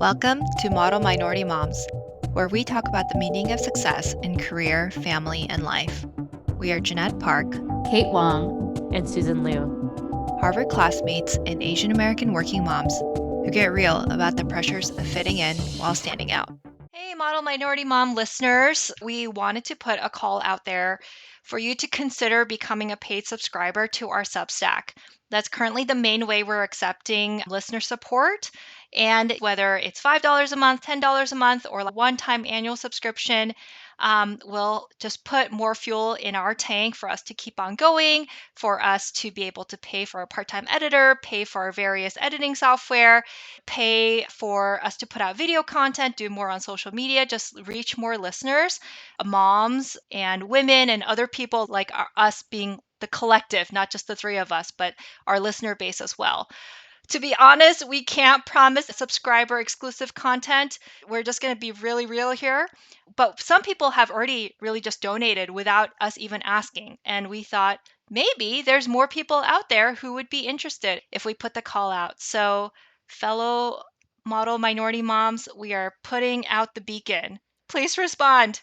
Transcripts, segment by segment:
Welcome to Model Minority Moms, where we talk about the meaning of success in career, family, and life. We are Jeanette Park, Kate Wong, and Susan Liu, Harvard classmates and Asian American working moms who get real about the pressures of fitting in while standing out. Hey, Model Minority Mom listeners, we wanted to put a call out there for you to consider becoming a paid subscriber to our Substack. That's currently the main way we're accepting listener support. And whether it's $5 a month, $10 a month, or a one-time annual subscription, will just put more fuel in our tank for us to keep on going, for us to be able to pay for a part-time editor, pay for our various editing software, pay for us to put out video content, do more on social media, just reach more listeners, moms and women and other people like us being the collective, not just the three of us, but our listener base as well. To be honest, we can't promise subscriber exclusive content. We're just going to be really real here. But some people have already really just donated without us even asking. And we thought maybe there's more people out there who would be interested if we put the call out. So, fellow model minority moms, we are putting out the beacon. Please respond.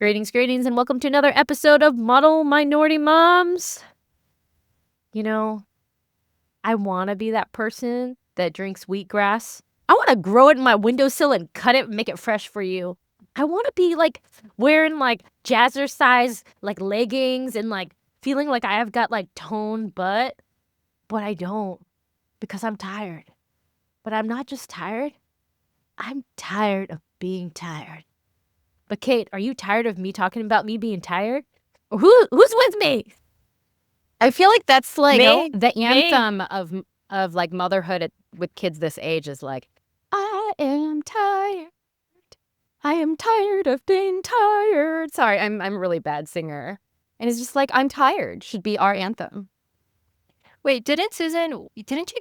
Greetings, and welcome to another episode of Model Minority Moms. You know, I want to be that person that drinks wheatgrass. I want to grow it in my windowsill and cut it and make it fresh for you. I want to be like wearing like jazzercise like leggings and like feeling like I have got like toned butt, but I don't because I'm tired. But I'm not just tired. I'm tired of being tired. But Kate, are you tired of me talking about me being tired? Or who's with me? I feel like that's like the anthem of like motherhood with kids this age is like, I am tired. I am tired of being tired. Sorry, I'm a really bad singer. And it's just like, I'm tired should be our anthem. Wait, didn't you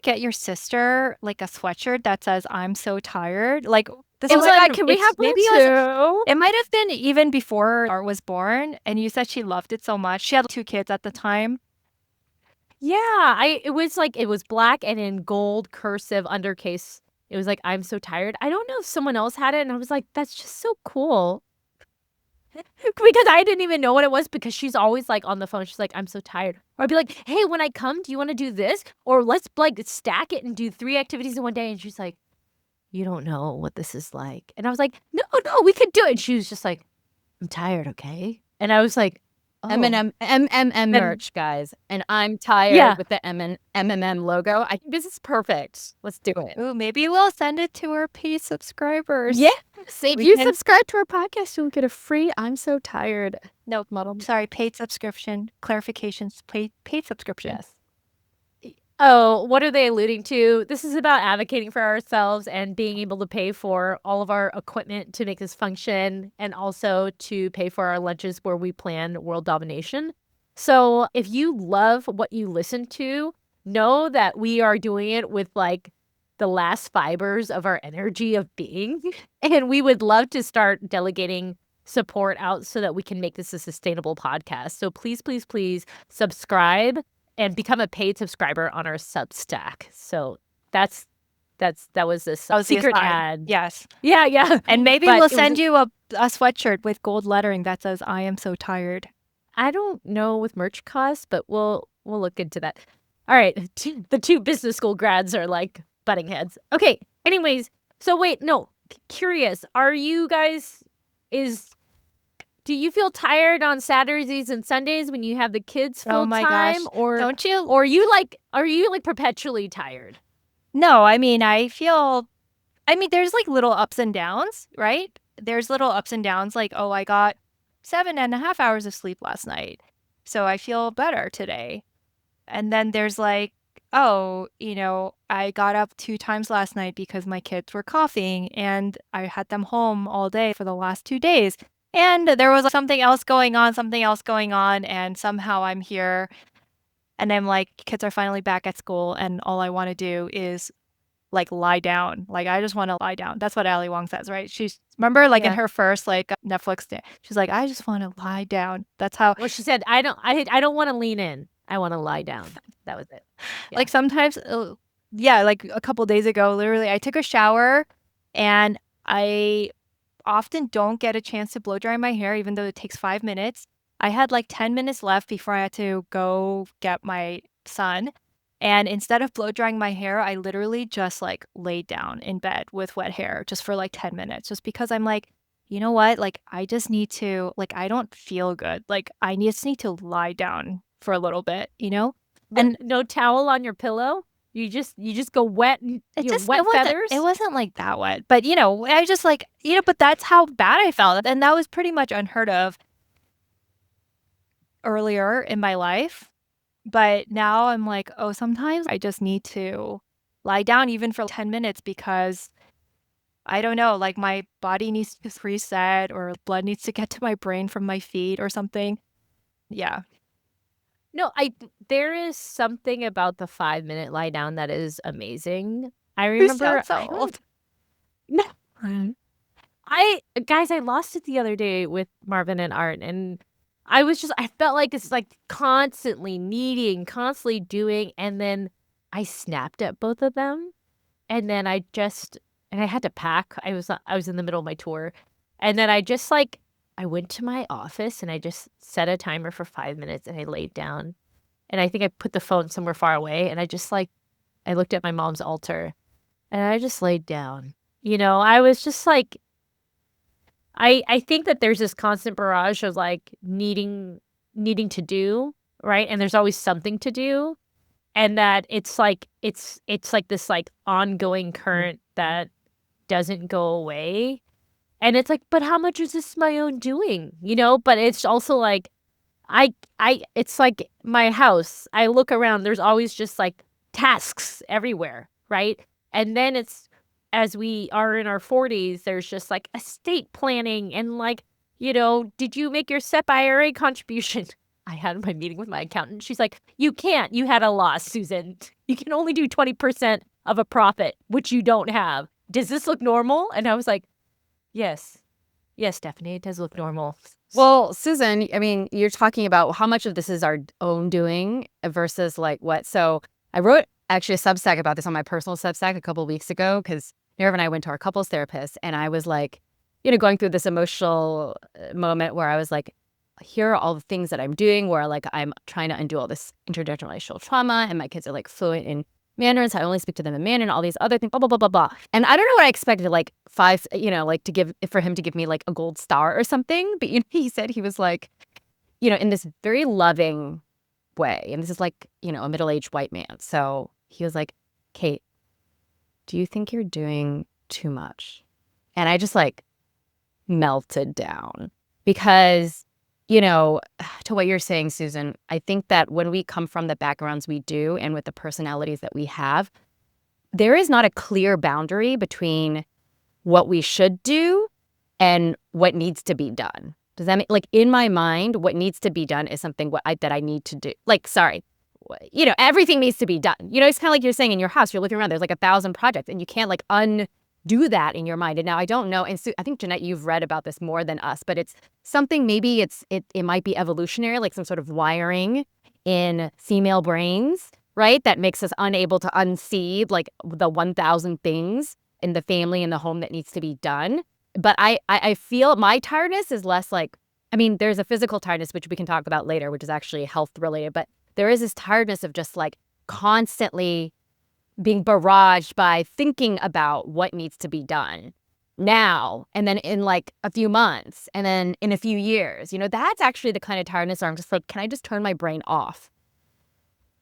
get your sister like a sweatshirt that says "I'm so tired"? Like this It was was like, can we have maybe too? It might have been even before Art was born, and you said she loved it so much. She had 2 kids at the time. Yeah, it was black and in gold cursive undercase. It was like, I'm so tired. I don't know if someone else had it, and I was like, that's just so cool. Because I didn't even know what it was because she's always like on the phone. She's like, I'm so tired. Or I'd be like, hey, when I come, do you want to do this? Or let's like stack it and do 3 activities in one day. And she's like, you don't know what this is like. And I was like, no, we could do it. And she was just like, I'm tired, okay? And I was like, oh. MMM merch, guys. And I'm tired with the MMM logo. I think this is perfect. Let's do it. Ooh, maybe we'll send it to our paid subscribers. Yeah. If you subscribe to our podcast, you'll get a free I'm so tired. No, model. Sorry, paid subscription. Clarifications, paid subscription. Yes. Oh, what are they alluding to? This is about advocating for ourselves and being able to pay for all of our equipment to make this function and also to pay for our lunches where we plan world domination. So if you love what you listen to, know that we are doing it with like the last fibers of our energy of being. And we would love to start delegating support out so that we can make this a sustainable podcast. So please, please, please subscribe and become a paid subscriber on our Substack. So that was this secret ad. Yes. Yeah. And maybe we'll send you a sweatshirt with gold lettering that says I am so tired. I don't know what merch costs, but we'll look into that. All right. The 2 business school grads are like butting heads. Okay. Anyways, so wait, no. Curious. Are you guys do you feel tired on Saturdays and Sundays when you have the kids full oh my time? Gosh. Or don't you? Or are you like perpetually tired? No, I mean, there's like little ups and downs, right? There's little ups and downs like, oh, I got 7.5 hours of sleep last night, so I feel better today. And then there's like, oh, I got up 2 times last night because my kids were coughing and I had them home all day for the last 2 days. And there was something else going on, and somehow I'm here. And I'm like, kids are finally back at school, and all I want to do is like lie down. Like, I just want to lie down. That's what Ali Wong says, right? Remember in her first like Netflix day, she's like, I just want to lie down. That's how. Well, she said, I don't want to lean in. I want to lie down. That was it. Yeah. Like sometimes yeah, like a couple days ago, literally, I took a shower and I often don't get a chance to blow dry my hair, even though it takes 5 minutes. I had like 10 minutes left before I had to go get my son. And instead of blow drying my hair, I literally just like laid down in bed with wet hair just for like 10 minutes, just because I'm like, you know what? Like, I just need to, like, I don't feel good. Like, just need to lie down for a little bit, you know? But And no towel on your pillow? You just go wet and it just wet feathers? it wasn't like that wet, but, I just like, but that's how bad I felt, and that was pretty much unheard of earlier in my life, but now I'm like, "Oh, sometimes I just need to lie down even for 10 minutes because I don't know, like, my body needs to reset or blood needs to get to my brain from my feet or something." Yeah. No, there is something about the 5-minute lie down that is amazing. I You sound remember so I don't old. no. I guys, I lost it the other day with Marvin and Art, and I felt like it's like constantly needing, constantly doing, and then I snapped at both of them, and then and I had to pack. I was in the middle of my tour, and then I went to my office and I just set a timer for 5 minutes and I laid down, and I think I put the phone somewhere far away, and I looked at my mom's altar, and I just laid down. I was just like I think that there's this constant barrage of, like, needing to do, right? And there's always something to do, and that it's like this, like, ongoing current that doesn't go away, and it's like, "But how much is this my own doing?" But it's also like, it's like my house. I look around, there's always just, like, tasks everywhere, right? And then it's as we are in our 40s, there's just, like, estate planning and, like, "Did you make your SEP IRA contribution?" I had my meeting with my accountant. She's like, "You can't. You had a loss, Susan. You can only do 20% of a profit, which you don't have. Does this look normal?" And I was like, "Yes. Yes, Stephanie, it does look normal." Well, Susan, I mean, you're talking about how much of this is our own doing versus like what. So I wrote actually a Substack about this on my personal Substack a couple of weeks ago because Nerve and I went to our couples therapist, and I was like, going through this emotional moment where I was like, here are all the things that I'm doing where like I'm trying to undo all this intergenerational trauma, and my kids are like fluent in Mandarin, so I only speak to them in Mandarin, all these other things, blah, blah, blah, blah, blah. And I don't know what I expected, like for him to give me like a gold star or something. But, he said he was like, in this very loving way. And this is like, a middle-aged white man. So he was like, Kate, do you think you're doing too much? And I just like melted down because, to what you're saying, Susan, I think that when we come from the backgrounds we do and with the personalities that we have, there is not a clear boundary between what we should do and what needs to be done. Does that make, like, in my mind, what needs to be done is something that I need to do. Like, sorry, everything needs to be done. It's kind of like you're saying in your house, you're looking around, there's like 1,000 projects and you can't like undo that in your mind. And now I don't know. And I think, Jeanette, you've read about this more than us, but it's something, maybe it might be evolutionary, like some sort of wiring in female brains, right? That makes us unable to unsee like the 1,000 things in the family and the home that needs to be done. But I feel my tiredness is less like, I mean, there's a physical tiredness, which we can talk about later, which is actually health related. But there is this tiredness of just like constantly being barraged by thinking about what needs to be done now and then in like a few months and then in a few years. That's actually the kind of tiredness where I'm just like, can I just turn my brain off?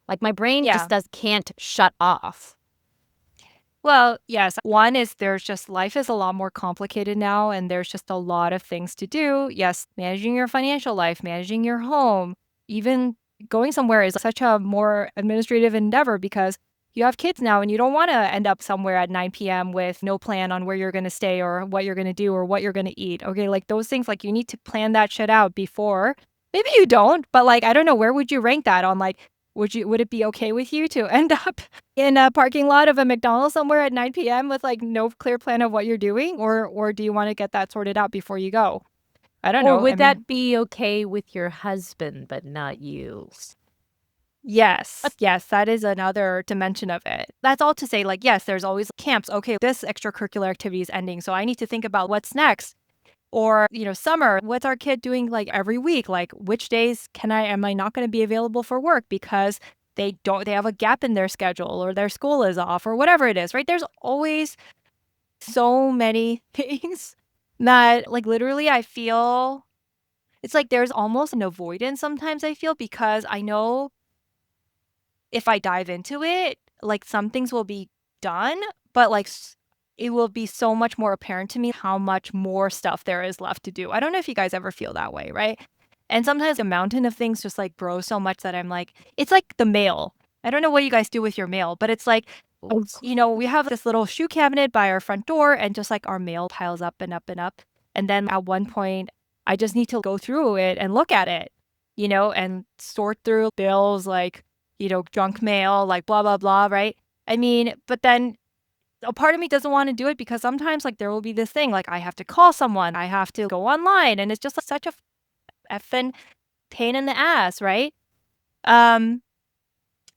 Like my brain Yeah. just can't shut off. Well, yes. One is there's just life is a lot more complicated now, and there's just a lot of things to do. Yes, managing your financial life, managing your home, even going somewhere is such a more administrative endeavor because you have kids now and you don't want to end up somewhere at 9 p.m. with no plan on where you're going to stay or what you're going to do or what you're going to eat. Okay, like those things, like you need to plan that shit out before. Maybe you don't, but like, I don't know, where would you rank that on like, would it be okay with you to end up in a parking lot of a McDonald's somewhere at 9 p.m. with like no clear plan of what you're doing, or do you want to get that sorted out before you go? I don't Or know. would that be okay with your husband, but not you? Yes, yes, that is another dimension of it. That's all to say, like, yes, there's always camps. Okay, this extracurricular activity is ending, so I need to think about what's next. Or, summer, what's our kid doing like every week? Like, which days am I not going to be available for work because they have a gap in their schedule or their school is off or whatever it is, right? There's always so many things that, like, literally, I feel it's like there's almost an avoidance sometimes, I feel, because I know if I dive into it, like, some things will be done, but, like, it will be so much more apparent to me how much more stuff there is left to do. I don't know if you guys ever feel that way, right? And sometimes a mountain of things just, like, grows so much that I'm like it's like the mail. I don't know what you guys do with your mail, but it's like, we have this little shoe cabinet by our front door, and just, like, our mail piles up and up and up, and then at one point, I just need to go through it and look at it, and sort through bills, like, junk mail, like, blah, blah, blah, right? I mean, but then a part of me doesn't want to do it because sometimes, like, there will be this thing, like, I have to call someone, I have to go online, and it's just, like, such a effing pain in the ass, right? Um,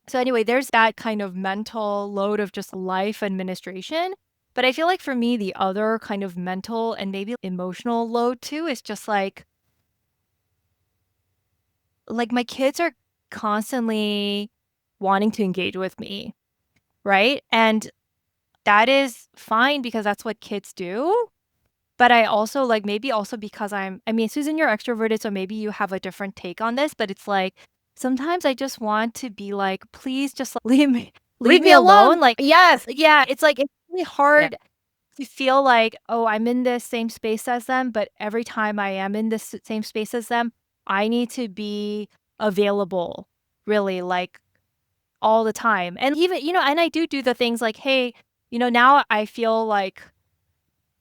so anyway, there's that kind of mental load of just life administration. But I feel like for me, the other kind of mental and maybe emotional load too is just like my kids are constantly wanting to engage with me, right? And that is fine because that's what kids do. But I also like maybe also because I mean, Susan, you're extroverted, so maybe you have a different take on this, but it's like sometimes I just want to be like, please just leave Leave me me alone. alone. Like, Yes. yeah, it's like it's really Yeah. hard to feel like, oh, I'm in the same space as them, but every time I am in this same space as them, I need to be available, really, like all the time. And even, and I do the things like, hey, now I feel like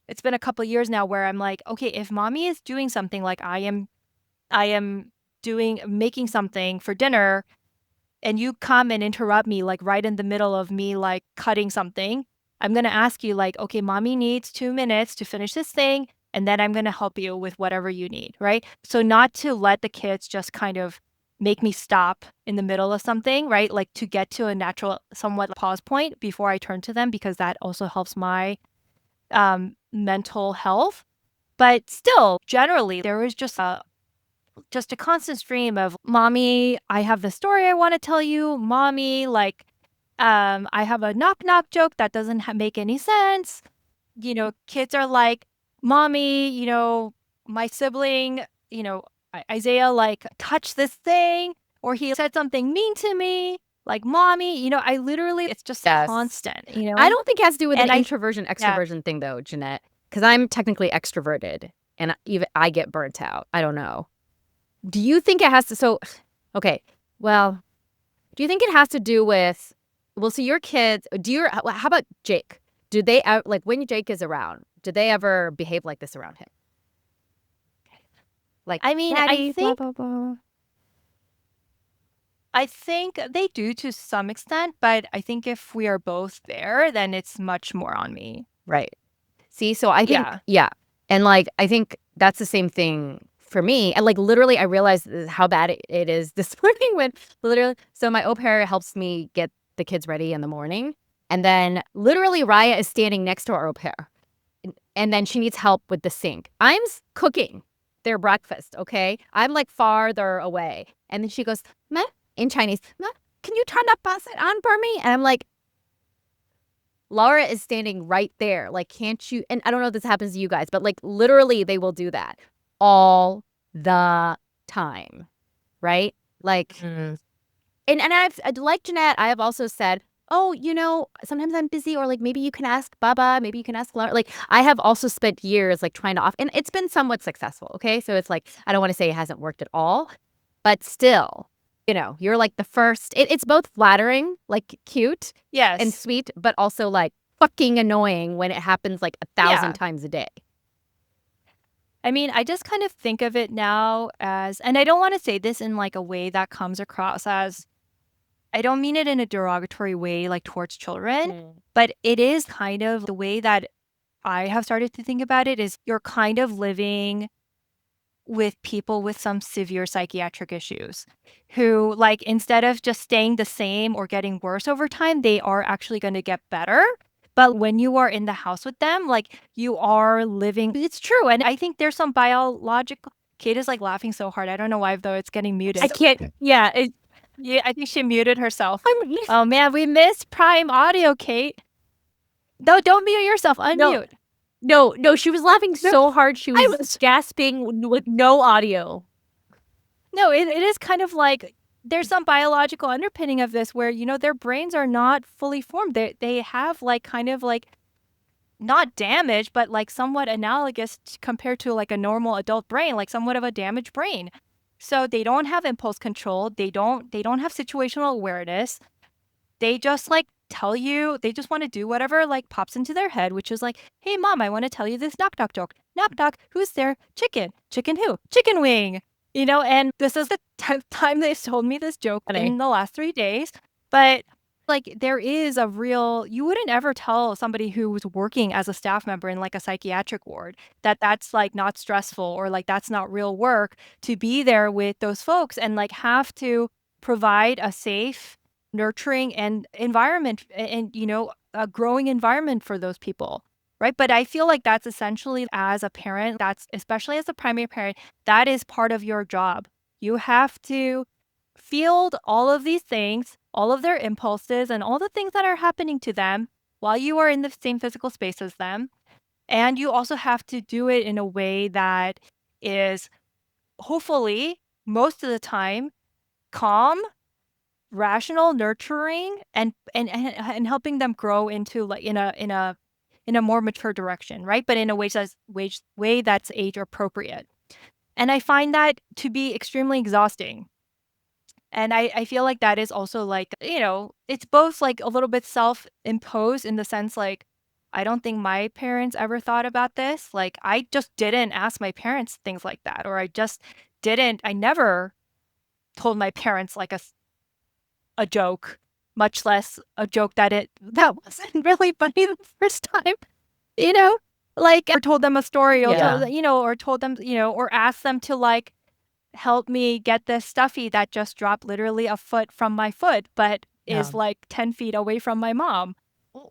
it's been a couple years now where I'm like, okay, if mommy is doing something like I am doing making something for dinner and you come and interrupt me like right in the middle of me like cutting something, I'm going to ask you like, okay, mommy needs 2 minutes to finish this thing and then I'm going to help you with whatever you need, right? So not to let the kids just kind of make me stop in the middle of something, right? Like to get to a natural somewhat pause point before I turn to them because that also helps my mental health. But still, generally, there was just a constant stream of, "Mommy, I have the story I wanna tell you. Mommy, like, I have a knock knock joke that doesn't make any sense." Kids are like, "Mommy, my sibling, Isaiah, like, touched this thing, or he said something mean to me. Like, mommy," I literally it's just Yes. constant, I don't think it has to do with And the I introversion yeah. extroversion thing though, Jeanette, because I'm technically extroverted and even I get burnt out. I don't know. Do you think it has to? So, okay. Well, do you think it has to do with? Well, so your kids. How about Jake? Do they like when Jake is around? Do they ever behave like this around him? Like, I mean, I daddy, blah think blah blah. I think they do to some extent, but I think if we are both there, then it's much more on me. Right. See, so I think, Yeah. yeah. And like, I think that's the same thing for me. And like, literally, I realized how bad it is this morning when literally, so my au pair helps me get the kids ready in the morning. And then literally, Raya is standing next to our au pair. And then she needs help with the sink. I'm cooking their breakfast, okay? I'm like farther away. And then she goes, "Ma," in Chinese, "Ma, can you turn that faucet on for me?" And I'm like, Laura is standing right there. Like, can't you? And I don't know if this happens to you guys, but like literally they will do that all the time. Right? Like, Mm. and I've like Jeanette, I have also said, oh, sometimes I'm busy, or like maybe you can ask Baba, maybe you can ask Laura. Like, I have also spent years like trying to off, and it's been somewhat successful. Okay. So it's like, I don't want to say it hasn't worked at all, but still, you're like the first. It's both flattering, like cute and Yes. sweet, but also like fucking annoying when it happens like 1,000 Yeah. times a day. I mean, I just kind of think of it now as, and I don't want to say this in like a way that comes across as, I don't mean it in a derogatory way, like towards children, but it is kind of the way that I have started to think about it is you're kind of living with people with some severe psychiatric issues who, like, instead of just staying the same or getting worse over time, they are actually going to get better. But when you are in the house with them, like, you are living. It's true. And I think there's some biological. Kate is like laughing so hard. I don't know why, though. It's getting muted. I can't. Yeah. Yeah, I think she muted herself. I'm, Oh man, we missed Prime Audio, Kate. No, don't mute yourself. Unmute. no. She was laughing so hard. She I was was- gasping with no audio. No, it is kind of like there's some biological underpinning of this where, you know, their brains are not fully formed. They have like kind of like not damage, but like somewhat analogous compared to like a normal adult brain, like somewhat of a damaged brain. So they don't have impulse control. They don't have situational awareness. They just like tell you, they just want to do whatever like pops into their head, which is like, hey mom, I want to tell you this knock knock joke. Knock knock, who's there? Chicken. Chicken who? Chicken wing. You know, and this is the 10th time they've told me this joke in the last 3 days. But like there is a real, you wouldn't ever tell somebody who was working as a staff member in like a psychiatric ward that that's like not stressful or like that's not real work to be there with those folks and like have to provide a safe, nurturing and environment and, you know, a growing environment for those people. Right. But I feel like that's essentially as a parent, that's especially as a primary parent, that is part of your job. You have to field all of these things, all of their impulses and all the things that are happening to them while you are in the same physical space as them. And you also have to do it in a way that is hopefully most of the time calm, rational, nurturing, and helping them grow into like in a more mature direction, right? But in a way that's age appropriate. And I find that to be extremely exhausting. And I feel like that is also like, you know, it's both like a little bit self-imposed in the sense like, I don't think my parents ever thought about this. Like, I just didn't ask my parents things like that. Or I never told my parents like a joke, much less a joke that wasn't really funny the first time, you know? Like, or told them a story, or told them, you know, or asked them to like help me get this stuffy that just dropped literally a foot from my foot, but is like 10 feet away from my mom,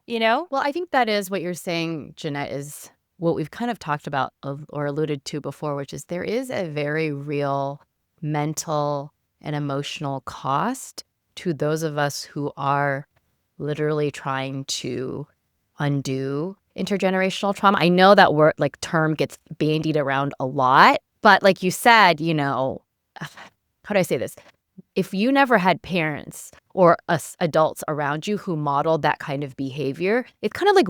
you know? Well, I think that is what you're saying, Jeanette, is what we've kind of talked about or alluded to before, which is there is a very real mental and emotional cost to those of us who are literally trying to undo intergenerational trauma. I know that word, like term, gets bandied around a lot, but like you said, you know, how do I say this? If you never had parents or us adults around you who modeled that kind of behavior, it's kind of like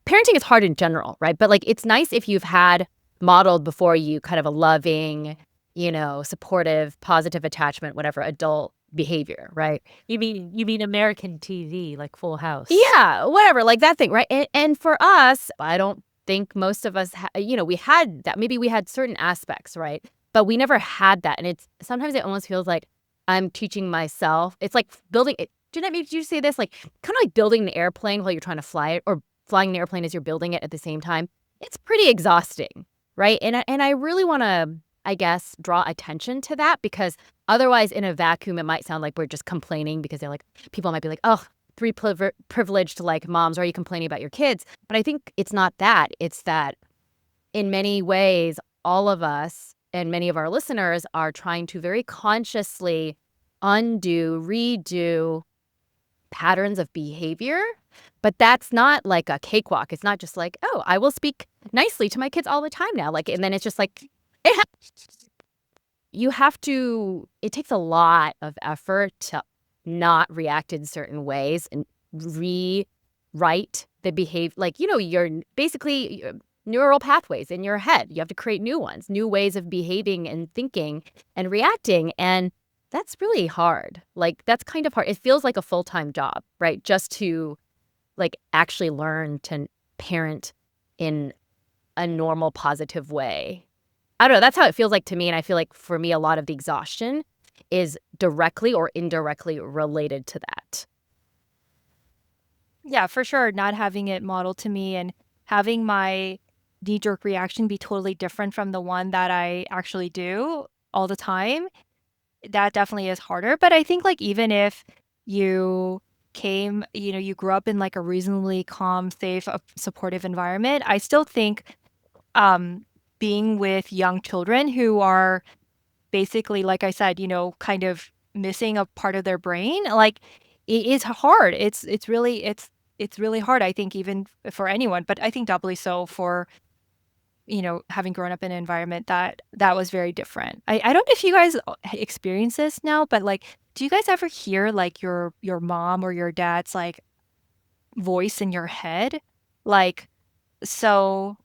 parenting is hard in general, right? But like it's nice if you've had modeled before you kind of a loving, you know, supportive, positive attachment, whatever adult behavior, right? You mean American TV, like Full House? Yeah, whatever, like that thing, right? And for us, I don't think most of us, you know, we had that. Maybe we had certain aspects, right? But we never had that. And it's sometimes it almost feels like I'm teaching myself. It's like building it. Jeanette, maybe did you say this? Like kind of like building an airplane while you're trying to fly it, or flying an airplane as you're building it at the same time. It's pretty exhausting, right? And I really want to, I guess, draw attention to that, because otherwise in a vacuum, it might sound like we're just complaining because they're like, people might be like, oh, three privileged like moms, are you complaining about your kids? But I think it's not that. It's that in many ways, all of us and many of our listeners are trying to very consciously undo, redo patterns of behavior. But that's not like a cakewalk. It's not just like, oh, I will speak nicely to my kids all the time now. Like, and then it's just like, you have to, it takes a lot of effort to not react in certain ways and rewrite the behavior. Like, you know, you're basically neural pathways in your head. You have to create new ones, new ways of behaving and thinking and reacting. And that's really hard. Like, that's kind of hard. It feels like a full-time job, right? Just to like actually learn to parent in a normal, positive way. I don't know. That's how it feels like to me. And I feel like for me, a lot of the exhaustion is directly or indirectly related to that. Yeah, for sure. Not having it modeled to me and having my knee-jerk reaction be totally different from the one that I actually do all the time, that definitely is harder. But I think like even if you you grew up in like a reasonably calm, safe, supportive environment, I still think being with young children who are basically, like I said, kind of missing a part of their brain, like it is hard. It's really hard, I think, even for anyone, but I think doubly so for having grown up in an environment that was very different. I don't know if you guys experience this now, but like, do you guys ever hear like your mom or your dad's like voice in your head? Like, so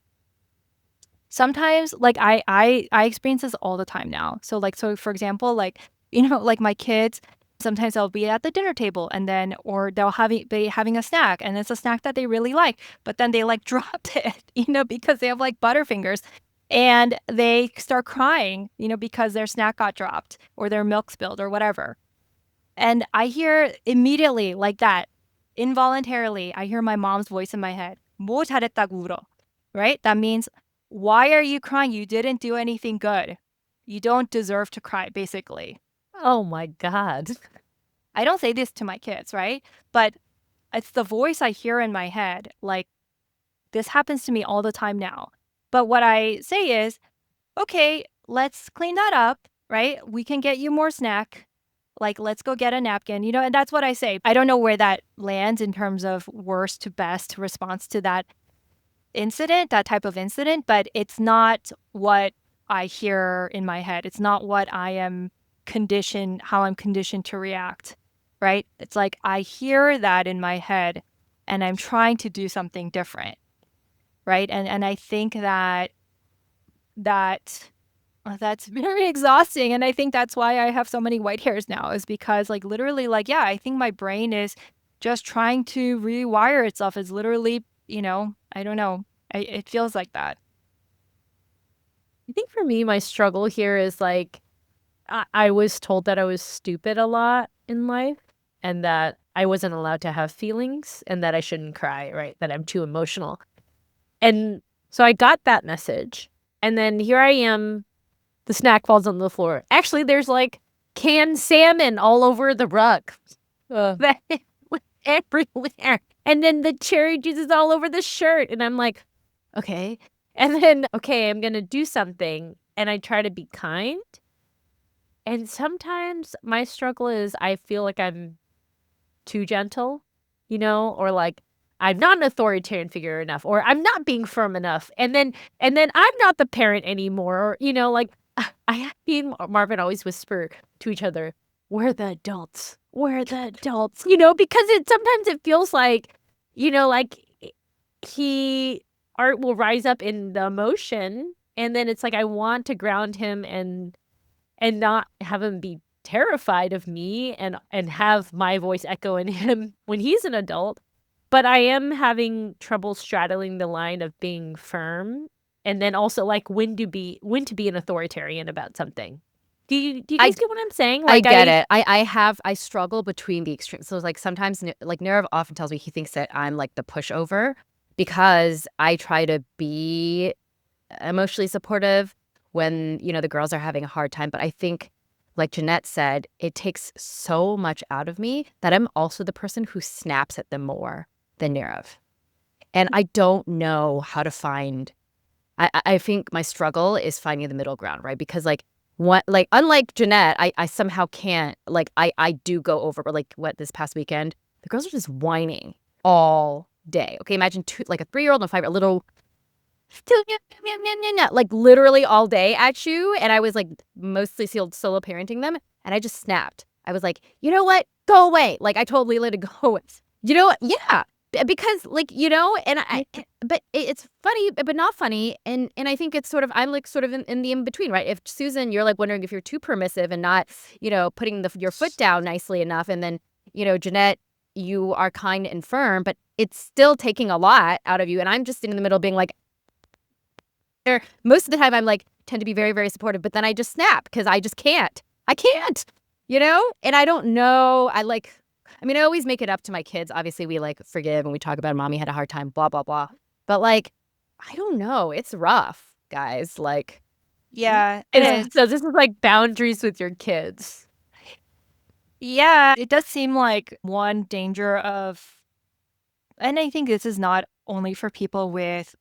sometimes like I experience this all the time now. So for example, like, like my kids, sometimes they'll be at the dinner table and then or they'll be having a snack and it's a snack that they really like, but then they like dropped it, because they have like butterfingers and they start crying, because their snack got dropped or their milk spilled or whatever. And I hear immediately like that, involuntarily, I hear my mom's voice in my head. 뭐 잘했다고 울어. Right? That means, why are you crying? You didn't do anything good. You don't deserve to cry, basically. Oh my God. I don't say this to my kids, right? But it's the voice I hear in my head. Like, this happens to me all the time now. But what I say is, okay, let's clean that up, right? We can get you more snack. Like, let's go get a napkin, and that's what I say. I don't know where that lands in terms of worst to best response to that incident, that type of incident, but it's not what I hear in my head. It's not what how I'm conditioned to react, right? It's like I hear that in my head and I'm trying to do something different, right? And I think that's very exhausting. And I think that's why I have so many white hairs now, is because like literally like, yeah, I think my brain is just trying to rewire itself. It's literally, I don't know. It feels like that. I think for me, my struggle here is like, I was told that I was stupid a lot in life and that I wasn't allowed to have feelings and that I shouldn't cry, right? That I'm too emotional. And so I got that message. And then here I am, the snack falls on the floor. Actually, there's like canned salmon all over the rug. Everywhere. And then the cherry juice is all over the shirt. And I'm like, okay. And then, okay, I'm going to do something. And I try to be kind. And sometimes my struggle is I feel like I'm too gentle, or like I'm not an authoritarian figure enough, or I'm not being firm enough. And then I'm not the parent anymore. Or, like me and Marvin always whisper to each other, we're the adults. We're the adults, because sometimes it feels like, like Art will rise up in the emotion. And then it's like, I want to ground him and not have him be terrified of me and have my voice echo in him when he's an adult. But I am having trouble straddling the line of being firm and then also like when to be an authoritarian about something. Do you guys get what I'm saying? Like, I get it. I struggle between the extremes. So like sometimes like Nirav often tells me he thinks that I'm like the pushover because I try to be emotionally supportive when, the girls are having a hard time. But I think, like Jeanette said, it takes so much out of me that I'm also the person who snaps at them more than Nirav. And I don't know how to find, I think my struggle is finding the middle ground, right? Because unlike Jeanette, I somehow can't, like, I do go over, like this past weekend, the girls are just whining all day. Okay, imagine like a 3-year-old and a 5-year-old, little like literally all day at you. And I was like mostly solo parenting them. And I just snapped. I was like, you know what? Go away. Like I totally let it go. You know what? Yeah. Because like, and but it's funny, but not funny. And I think it's sort of, I'm like sort of in the in-between, right? If Susan, you're like wondering if you're too permissive and not, putting your foot down nicely enough. And then, Jeanette, you are kind and firm, but it's still taking a lot out of you. And I'm just in the middle being like, most of the time I'm like tend to be very, very supportive, but then I just snap because I just can't. I can't, and I don't know. I always make it up to my kids. Obviously we like forgive and we talk about mommy had a hard time, blah, blah, blah. But like, I don't know. It's rough, guys. Like, Yeah, it is. So this is like boundaries with your kids. Yeah, it does seem like one danger of, and I think this is not only for people with,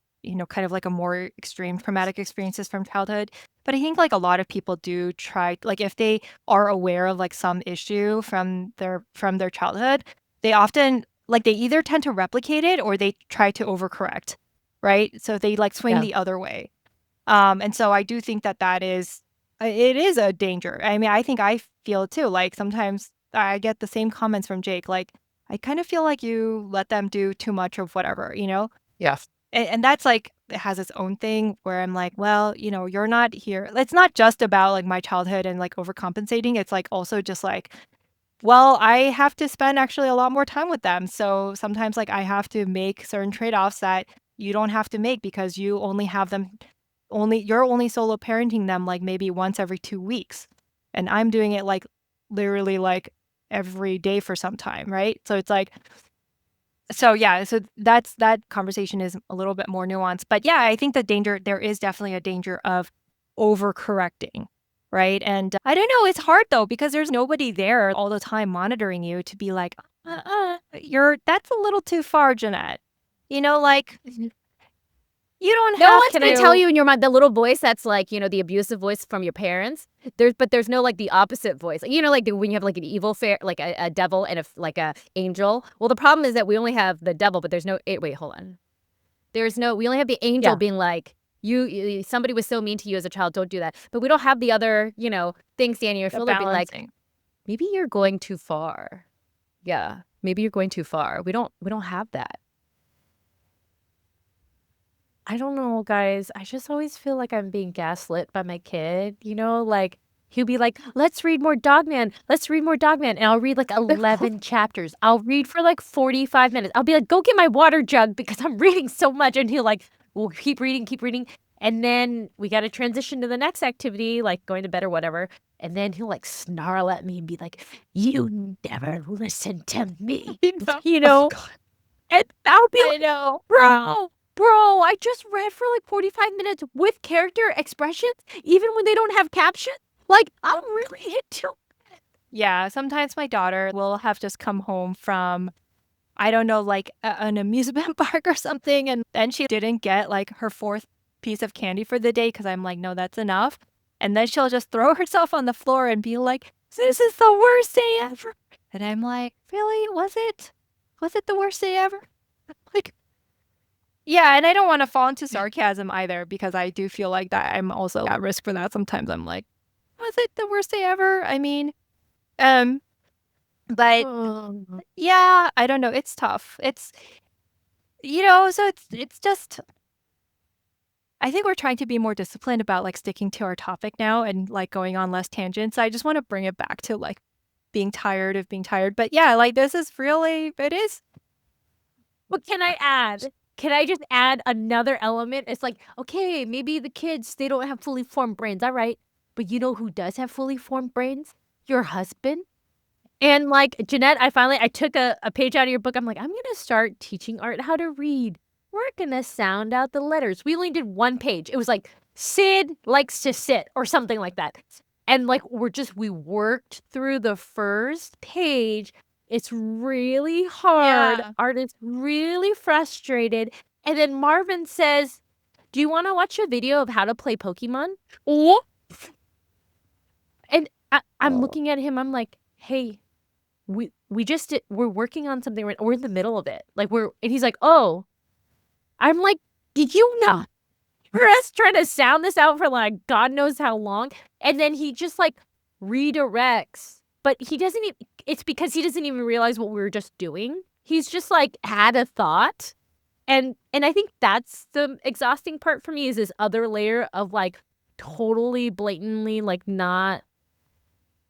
kind of like a more extreme traumatic experiences from childhood, but I think like a lot of people do try, like if they are aware of like some issue from their childhood, they often like they either tend to replicate it or they try to overcorrect, right? So they like swing Yeah. the other way. And so I do think that is it is a danger. I mean, I think I feel it too. Like sometimes I get the same comments from Jake, like, I kind of feel like you let them do too much of whatever, yes. And that's like it has its own thing where I'm like, well, you're not here. It's not just about like my childhood and like overcompensating. It's like also just like, well, I have to spend actually a lot more time with them. So sometimes like I have to make certain trade-offs that you don't have to make because you only have them you're only solo parenting them like maybe once every 2 weeks. And I'm doing it like literally like every day for some time, right? So it's like so yeah, so that conversation is a little bit more nuanced. But yeah, I think there is definitely a danger of overcorrecting, right? And I don't know, it's hard though because there's nobody there all the time monitoring you to be like, that's a little too far, Jeanette. Like you don't No have one's gonna tell you in your mind the little voice that's like, the abusive voice from your parents. There's no like the opposite voice. Like, like when you have like an evil fairy, like a devil and like a angel. Well, the problem is that we only have the devil, but there's no. Wait, hold on. We only have the angel Yeah. being like, somebody was so mean to you as a child, don't do that. But we don't have the other, thing standing on your the shoulder being like, balancing. maybe you're going too far. Yeah, maybe you're going too far. We don't have that. I don't know, guys. I just always feel like I'm being gaslit by my kid, like he'll be like, "Let's read more Dogman. Let's read more Dogman." And I'll read like 11 chapters. I'll read for like 45 minutes. I'll be like, "Go get my water jug because I'm reading so much." And he'll like, "Well, keep reading, keep reading." And then we got to transition to the next activity, like going to bed or whatever. And then he'll like snarl at me and be like, "You never listen to me." You know? And I'll be I like, know. Bro, I just read for like 45 minutes with character expressions, even when they don't have captions. Like, I'm really into it. Yeah, sometimes my daughter will have just come home from, I don't know, like an amusement park or something, and then she didn't get like her fourth piece of candy for the day because I'm like, no, that's enough. And then she'll just throw herself on the floor and be like, this is the worst day ever. And I'm like, really? Was it? Was it the worst day ever? Like, yeah, and I don't want to fall into sarcasm either because I do feel like that I'm also at risk for that. Sometimes I'm like, was it the worst day ever? I mean, but yeah, I don't know. It's tough. It's so it's just I think we're trying to be more disciplined about like sticking to our topic now and like going on less tangents. I just want to bring it back to like being tired of being tired. But yeah, like this is really it is. What can I add? Can I just add another element? It's like, okay, maybe the kids, they don't have fully formed brains. All right. But you know who does have fully formed brains? Your husband. And like, Jeanette, I took a page out of your book. I'm like, I'm going to start teaching Art how to read. We're going to sound out the letters. We only did one page. It was like, Sid likes to sit or something like that. And like, we worked through the first page. It's really hard. Yeah. Art is really frustrated. And then Marvin says, do you want to watch a video of how to play Pokemon? Oh. And I'm looking at him. I'm like, hey, we're working on something. We're in the middle of it. Like and he's like, oh, I'm like, did you not? We're just trying to sound this out for like God knows how long. And then he just like redirects, but he doesn't even, it's because he doesn't even realize what we were just doing. He's just like had a thought. And I think that's the exhausting part for me is this other layer of like totally blatantly like not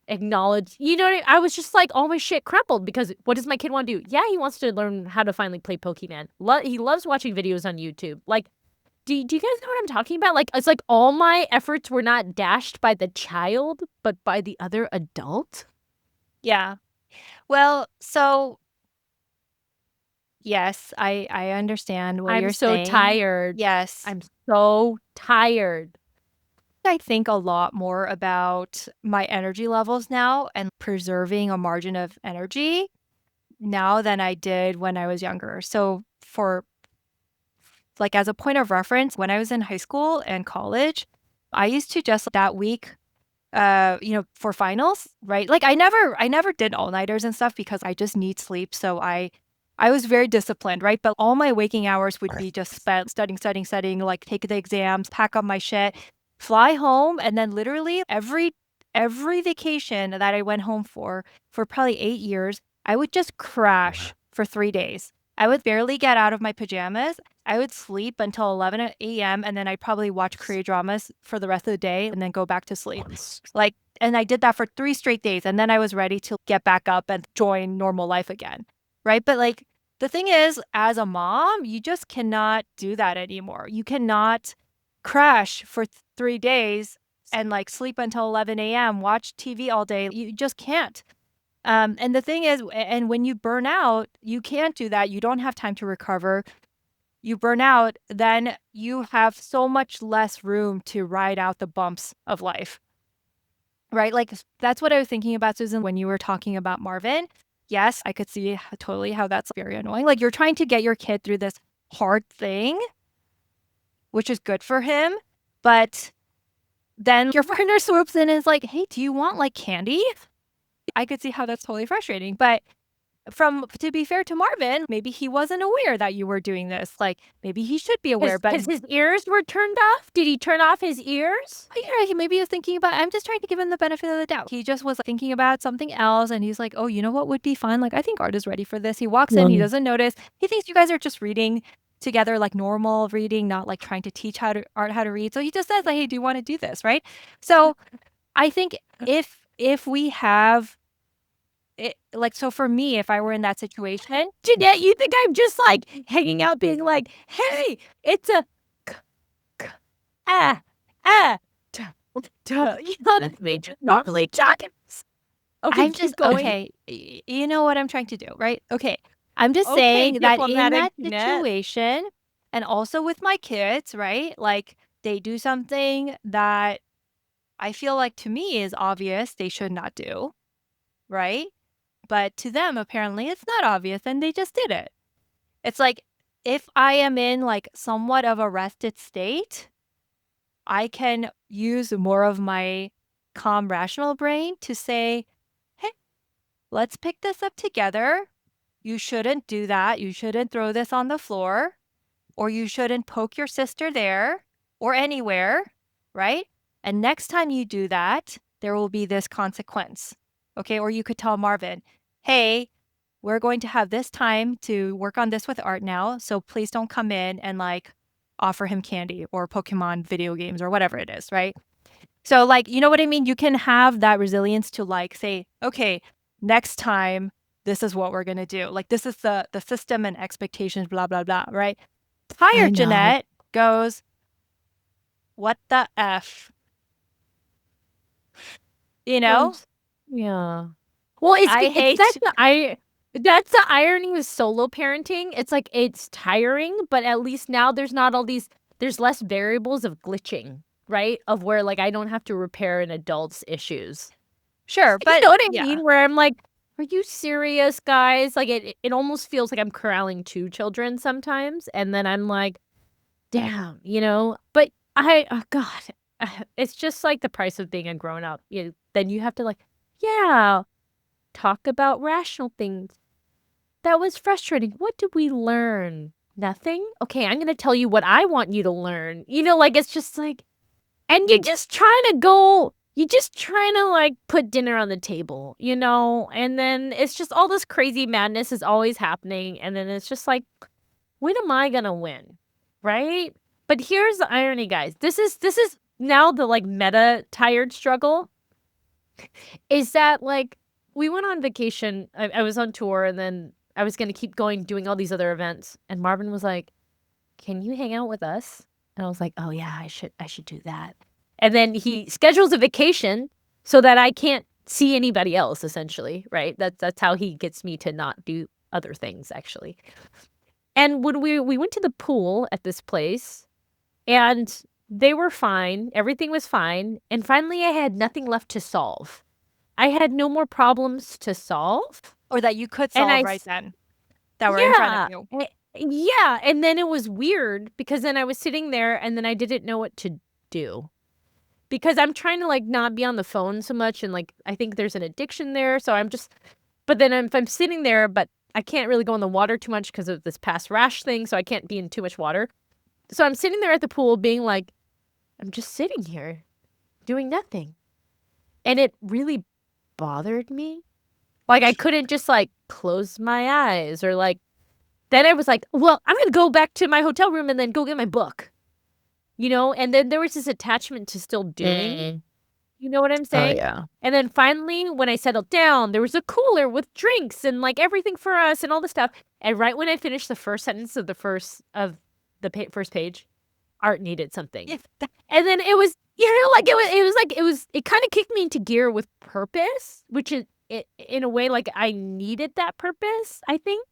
acknowledge, you know what I was just like all my shit crumpled because what does my kid want to do? Yeah, he wants to learn how to finally play Pokemon. He loves watching videos on YouTube. Like, do you guys know what I'm talking about? Like, it's like all my efforts were not dashed by the child, but by the other adult. Yeah. Well, so Yes, I understand what you're I'm so saying. tired. Yes. I'm so tired. I think a lot more about my energy levels now and preserving a margin of energy now than I did when I was younger. So for like as a point of reference, when I was in high school and college, I used to just that week for finals, right? Like I never did all-nighters and stuff because I just need sleep. So I was very disciplined, right? But all my waking hours would be just spent studying, like take the exams, pack up my shit, fly home, and then literally every vacation that I went home for probably 8 years, I would just crash for 3 days. I would barely get out of my pajamas. I would sleep until 11 a.m. and then I'd probably watch Korean dramas for the rest of the day and then go back to sleep. Like, and I did that for 3 straight days. And then I was ready to get back up and join normal life again. Right. But like, the thing is, as a mom, you just cannot do that anymore. You cannot crash for 3 days and like sleep until 11 a.m., watch TV all day. You just can't. And the thing is, and when you burn out, you can't do that. You don't have time to recover. You burn out, then you have so much less room to ride out the bumps of life. Right? Like that's what I was thinking about, Susan, when you were talking about Marvin. Yes, I could see totally how that's very annoying. Like you're trying to get your kid through this hard thing, which is good for him, but then your partner swoops in and is like, "Hey, do you want like candy?" I could see how that's totally frustrating, but to be fair to Marvin, maybe he wasn't aware that you were doing this. Like maybe he should be aware, but Because his ears were turned off? Did he turn off his ears? yeah, maybe he was thinking about, I'm just trying to give him the benefit of the doubt. He just was thinking about something else and he's like, oh, you know what would be fun? Like, I think Art is ready for this. He walks in, he doesn't notice. He thinks you guys are just reading together, like normal reading, not like trying to teach Art how to read. So he just says like, hey, do you want to do this? Right. So I think if we have it, like, so for me, if I were in that situation, Jeanette, you think I'm just like hanging out being like, hey, it's a you know, that's me just normally talking. Okay, I'm keep just going. okay. You know what I'm trying to do, right? Okay. I'm just Okay, saying that in diplomatic that Jeanette. situation, and also with my kids, right? Like they do something that I feel like to me is obvious they should not do, right? But to them, apparently it's not obvious and they just did it. It's like if I am in like somewhat of a rested state, I can use more of my calm, rational brain to say, hey, let's pick this up together. You shouldn't do that. You shouldn't throw this on the floor, or you shouldn't poke your sister there or anywhere, right? And next time you do that, there will be this consequence. Okay. Or you could tell Marvin, hey, we're going to have this time to work on this with Art now. So please don't come in and like offer him candy or Pokemon video games or whatever it is, right? So like, you know what I mean? You can have that resilience to like say, okay, next time this is what we're going to do. Like this is the system and expectations, blah, blah, blah, right? Tired Jeanette goes, what the F? You know? Yeah. Well, it's I it's hate that's the irony with solo parenting. It's like it's tiring, but at least now there's not all these there's less variables of glitching, right? Of where like I don't have to repair an adult's issues. Sure, but You know what I yeah. mean? Where I'm like, are you serious, guys? Like it almost feels like I'm corralling two children sometimes, and then I'm like, damn, you know. But oh God, it's just like the price of being a grown up. Then you have to like, yeah, talk about rational things. That was frustrating. What did we learn? Nothing? Okay, I'm going to tell you what I want you to learn. You know, like, it's just like, and you're just trying to like put dinner on the table, you know? And then it's just all this crazy madness is always happening. And then it's just like, when am I going to win? Right? But here's the irony, guys. This is now the like meta tired struggle is that like we went on vacation. I was on tour and then I was going to keep going, doing all these other events. And Marvin was like, can you hang out with us? And I was like, oh yeah, I should do that. And then he schedules a vacation so that I can't see anybody else, essentially, right? That's how he gets me to not do other things, actually. And when we went to the pool at this place, and they were fine, everything was fine, and finally I had nothing left to solve. I had no more problems to solve, Or that you could and solve right then, that were in front of you. yeah, and then it was weird because then I was sitting there and then I didn't know what to do. Because I'm trying to, like, not be on the phone so much, and, like, I think there's an addiction there, so but then if I'm sitting there, but I can't really go in the water too much because of this past rash thing, so I can't be in too much water. So I'm sitting there at the pool being like, I'm just sitting here doing nothing. And it really bothered me. Like, I couldn't just, like, close my eyes or, like, then I was like, well, I'm going to go back to my hotel room and then go get my book. And then there was this attachment to still doing. You know what I'm Oh, saying? yeah. And then finally, when I settled down, there was a cooler with drinks and, like, everything for us and all this stuff. And right when I finished the first sentence of the first page, Art needed something. And then it was, like, it kind of kicked me into gear with purpose, which is, in a way, like, I needed that purpose, I think.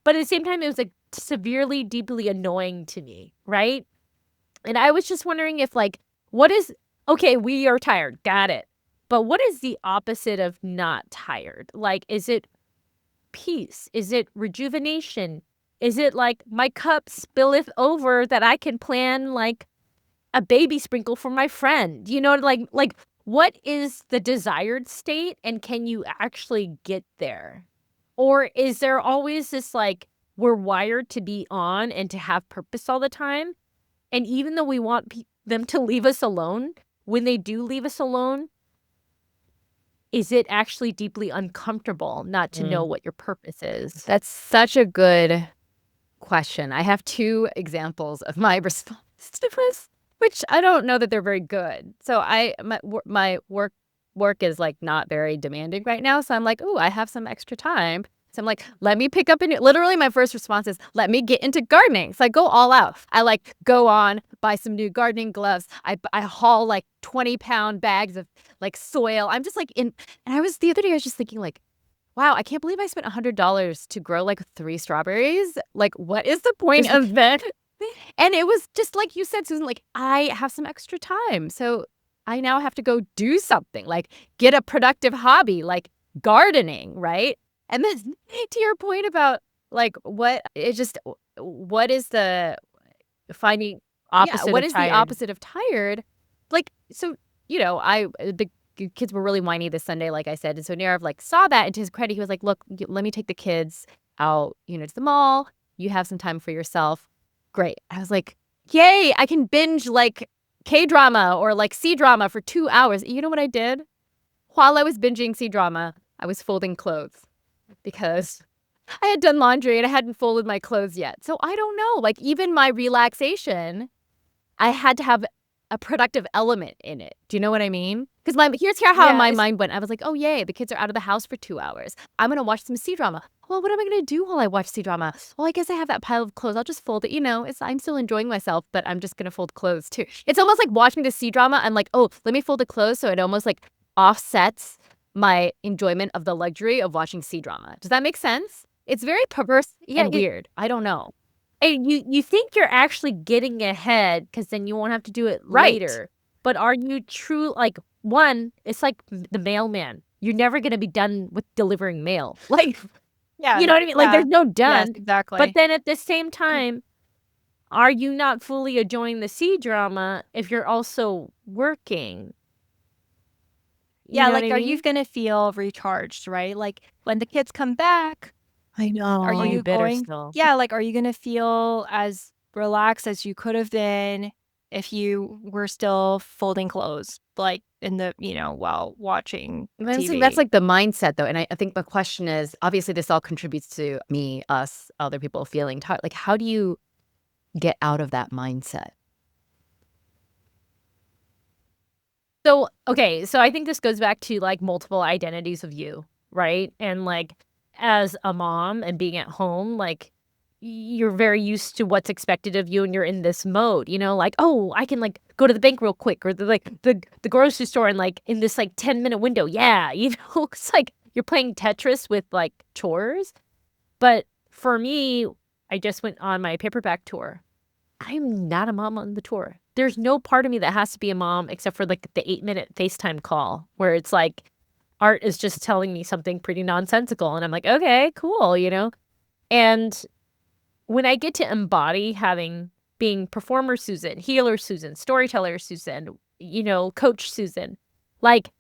But at the same time, it was, like, severely, deeply annoying to me, right? And I was just wondering if, like, okay, we are tired, got it. But what is the opposite of not tired? Like, is it peace? Is it rejuvenation? Is it like my cup spilleth over that I can plan, like, a baby sprinkle for my friend? Like what is the desired state, and can you actually get there? Or is there always this, like, we're wired to be on and to have purpose all the time? And even though we want them to leave us alone, when they do leave us alone, is it actually deeply uncomfortable not to know what your purpose is? That's such a good question. I have 2 examples of my response to this, which I don't know that they're very good. So my work is, like, not very demanding right now. So I'm like, oh, I have some extra time. So I'm like, let me pick up literally my first response is, let me get into gardening. So I go all out. I, like, go on, buy some new gardening gloves. I haul, like, 20-pound bags of, like, soil. I'm just, like, and the other day I was just thinking, like, wow, I can't believe I spent $100 to grow, like, 3 strawberries. Like, what is the point of that? And it was just like you said, Susan, like, I have some extra time. So I now have to go do something, like, get a productive hobby, like gardening, right? And then to your point about, like, what is the finding Opposite what of is tired. the opposite of tired? Like, so, the kids were really whiny this Sunday, like I said. And so Nirav, like, saw that, and to his credit, he was like, look, let me take the kids out, to the mall. You have some time for yourself. Great. I was like, yay, I can binge, like, K-drama or, like, C-drama for 2 hours. You know what I did? While I was binging C-drama, I was folding clothes because I had done laundry and I hadn't folded my clothes yet. So I don't know. Like, even my relaxation, I had to have a productive element in it. Do you know what I mean? Because here's how my mind went. I was like, oh, yay, the kids are out of the house for 2 hours. I'm going to watch some C-drama. Well, what am I going to do while I watch C-drama? Well, I guess I have that pile of clothes. I'll just fold it. I'm still enjoying myself, but I'm just going to fold clothes too. It's almost like watching the C-drama. I'm like, oh, let me fold the clothes. So it almost, like, offsets my enjoyment of the luxury of watching C-drama. Does that make sense? It's very perverse and weird. I don't know. And you think you're actually getting ahead because then you won't have to do it Right. later. But are you true? Like, one, it's like the mailman. You're never going to be done with delivering mail. Like, Yeah. you know what I mean? Like, there's no done. Yes, exactly. But then at the same time, are you not fully enjoying the C-drama if you're also working? You yeah, know like, what I are mean? you gonna feel recharged, right? Like, when the kids come back, I know. are you bitter going? still. Yeah, like, are you gonna feel as relaxed as you could have been if you were still folding clothes, like, in the while watching TV? That's like the mindset, though. And I think the question is, obviously, this all contributes to me, us, other people feeling tired. Like, how do you get out of that mindset? So, okay, so I think this goes back to, like, multiple identities of you, right? And, like, as a mom and being at home, like, you're very used to what's expected of you and you're in this mode, like, oh, I can, like, go to the bank real quick or the grocery store and, like, in this, like, 10-minute window. Yeah, it's like you're playing Tetris with, like, chores. But for me, I just went on my paperback tour. I'm not a mom on the tour. There's no part of me that has to be a mom except for like the 8-minute FaceTime call where it's like Art is just telling me something pretty nonsensical. And I'm like, okay, cool, And when I get to embody being performer Susan, healer Susan, storyteller Susan, coach Susan, like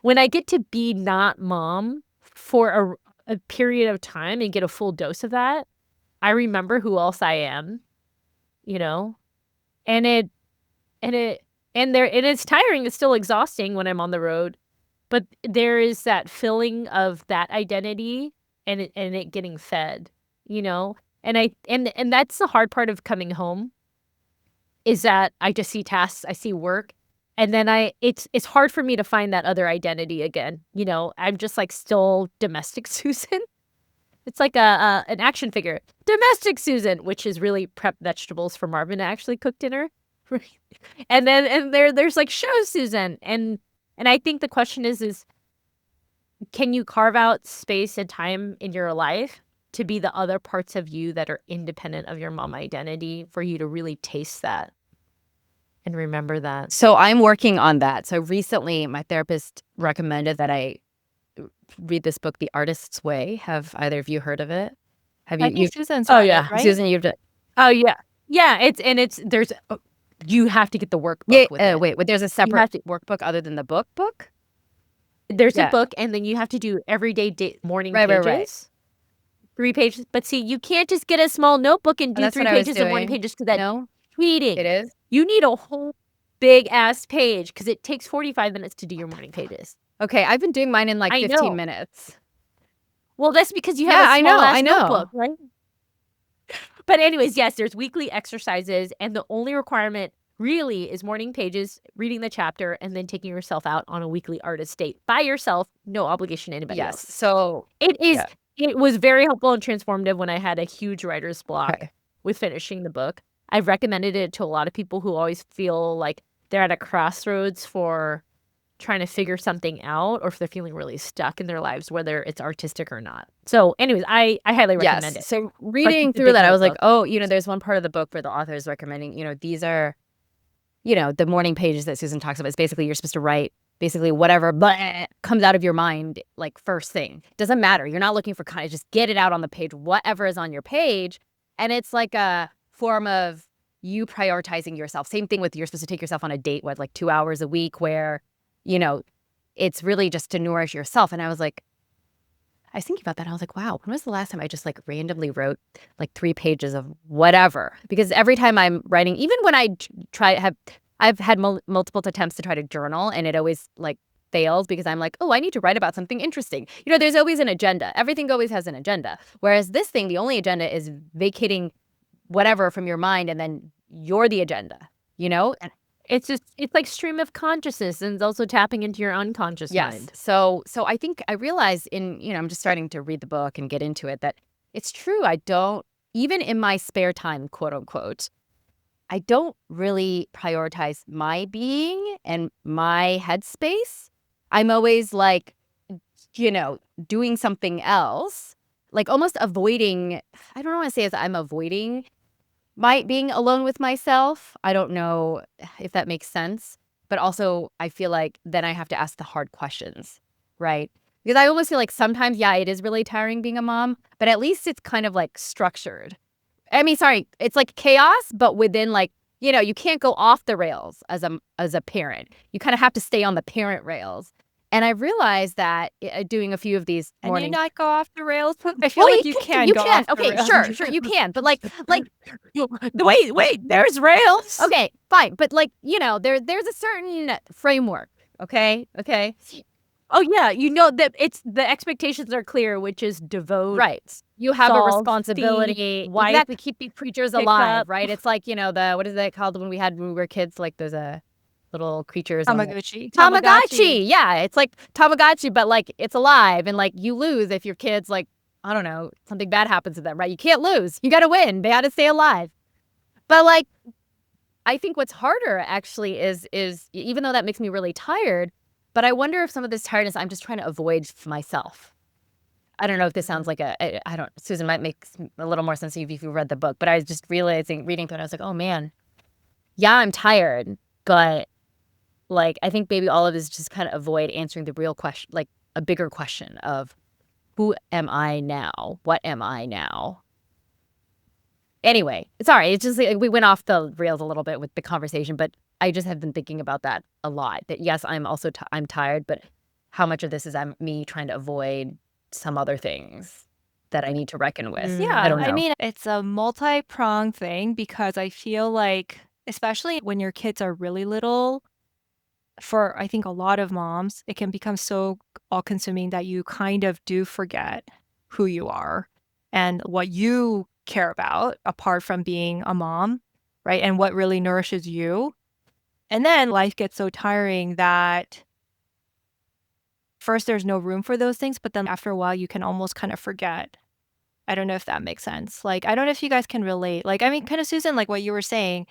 when I get to be not mom for a period of time and get a full dose of that, I remember who else I am, and it's tiring. It's still exhausting when I'm on the road, but there is that filling of that identity and it getting fed, and that's the hard part of coming home is that I just see tasks, I see work, and then it's hard for me to find that other identity again. I'm just like still domestic Susan. It's like an action figure. Domestic Susan, which is really prep vegetables for Marvin to actually cook dinner. And there's like show Susan. And I think the question is can you carve out space and time in your life to be the other parts of you that are independent of your mom identity for you to really taste that and remember that? So I'm working on that. So recently my therapist recommended that I read this book, The Artist's Way. Have either of you heard of it? Have you? I think Susan's Oh read yeah, it, right? Susan, you've done. Oh yeah, yeah. There's you have to get the workbook with it. Wait, there's a separate workbook other than the book. There's a book, and then you have to do everyday morning pages. Right. 3 pages. But see, you can't just get a small notebook and do 3 pages of morning pages because that's tweeting. It is. You need a whole big ass page because it takes 45 minutes to do your morning pages. Okay, I've been doing mine in like 15 minutes. Well, that's because you have a small ass notebook, right? But anyways, yes, there's weekly exercises, and the only requirement really is morning pages, reading the chapter, and then taking yourself out on a weekly artist date by yourself, no obligation to anybody else. So it is. Yeah. It was very helpful and transformative when I had a huge writer's block with finishing the book. I've recommended it to a lot of people who always feel like they're at a crossroads for trying to figure something out, or if they're feeling really stuck in their lives, whether it's artistic or not. So anyways, I highly recommend it. So reading through that, I was like, oh, there's one part of the book where the author is recommending, these are, the morning pages that Susan talks about. It's basically you're supposed to write basically whatever comes out of your mind, like first thing. Doesn't matter. You're not looking for kind of just get it out on the page, whatever is on your page. And it's like a form of you prioritizing yourself. Same thing with you're supposed to take yourself on a date, like 2 hours a week where it's really just to nourish yourself. And I was thinking about that. I was like, wow, when was the last time I just like randomly wrote like 3 pages of whatever? Because every time I'm writing, even when I I've had multiple attempts to try to journal, and it always like fails because I'm like, oh, I need to write about something interesting. There's always an agenda. Everything always has an agenda. Whereas this thing, the only agenda is vacating whatever from your mind, and then you're the agenda, And it's like stream of consciousness, and it's also tapping into your unconscious mind. So I think I realized I'm just starting to read the book and get into it that it's true. I don't, even in my spare time, quote unquote, I don't really prioritize my being and my headspace. I'm always like, doing something else, like almost avoiding, I don't want to say as I'm avoiding my being alone with myself. I don't know if that makes sense. But also I feel like then I have to ask the hard questions, right? Because I almost feel like sometimes, it is really tiring being a mom, but at least it's kind of like structured. I mean, sorry, it's like chaos, but within like, you can't go off the rails as a parent. You kind of have to stay on the parent rails. And I realized that doing a few of these morning... And you not go off the rails? I feel like you can go off the rails. Okay, sure, you can. But like... Wait, there's rails. Okay, fine. But like, there's a certain framework, okay? Oh yeah, that it's the expectations are clear, which is devote. Right. You have a responsibility. Why you have to keep these creatures alive, right? It's like, what is that called when we were kids? Like those little creatures. Tamagotchi. Yeah, it's like Tamagotchi, but like it's alive, and like you lose if your kids like, I don't know, something bad happens to them, right? You can't lose. You got to win. They got to stay alive. But like, I think what's harder actually is even though that makes me really tired, but I wonder if some of this tiredness I'm just trying to avoid for myself. I don't know if this sounds like I don't, Susan, might make a little more sense to you if you read the book, but I was just realizing, reading through it, I was like, oh man, yeah, I'm tired, but like, I think maybe all of it is just kind of avoid answering the real question, like a bigger question of who am I now? What am I now? Anyway, sorry, it's just like we went off the rails a little bit with the conversation, but I just have been thinking about that a lot. That yes, I'm also I'm tired, but how much of this is me trying to avoid some other things that I need to reckon with? Yeah, I don't I know. mean, it's a multi-pronged thing because I feel like, especially when your kids are really little, for I think a lot of moms, it can become so all-consuming that you kind of do forget who you are and what you care about apart from being a mom, right? And what really nourishes you. And then life gets so tiring that first there's no room for those things, but then after a while you can almost kind of forget. I don't know if that makes sense. Like, I don't know if you guys can relate. Like, I mean, kind of Susan, like what you were saying,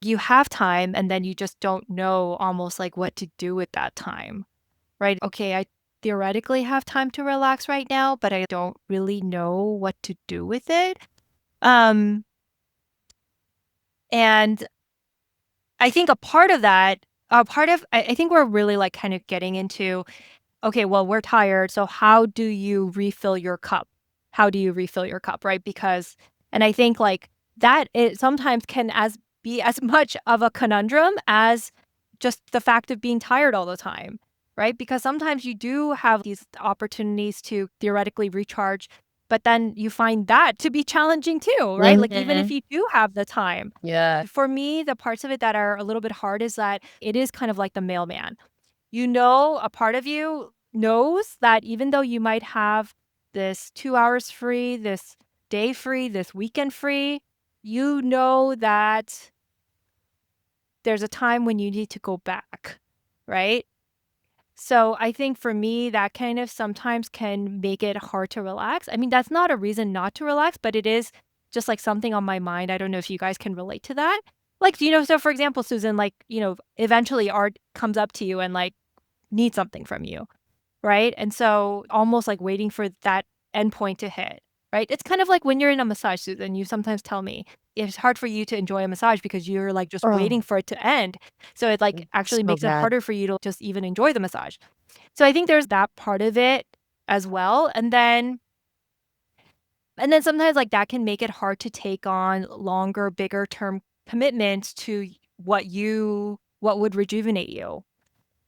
you have time and then you just don't know almost like what to do with that time, right? Okay, I theoretically have time to relax right now, but I don't really know what to do with it. Um, and I think a part of that, I think we're really like kind of getting into, okay, well, we're tired. So how do you refill your cup? How do you refill your cup, right? Because, and I think like that it sometimes can be as much of a conundrum as just the fact of being tired all the time, right? Because sometimes you do have these opportunities to theoretically recharge, but then you find that to be challenging too, right? Like even if you do have the time. Yeah. For me, the parts of it that are a little bit hard is that it is kind of like the mailman. You know, a part of you knows that even though you might have this 2 hours free, this day free, this weekend free, you know that there's a time when you need to go back, right? So I think for me, that kind of sometimes can make it hard to relax. I mean, that's not a reason not to relax, but it is just like something on my mind. I don't know if you guys can relate to that. Like, so for example, Susan, like, eventually Art comes up to you and like needs something from you, right? And so almost like waiting for that endpoint to hit, right? It's kind of like when you're in a massage, Susan, you sometimes tell me it's hard for you to enjoy a massage because you're like just waiting for it to end. So it like actually So makes it bad. harder for you to just even enjoy the massage. So I think there's that part of it as well. And then sometimes like that can make it hard to take on longer, bigger term commitments to what would rejuvenate you,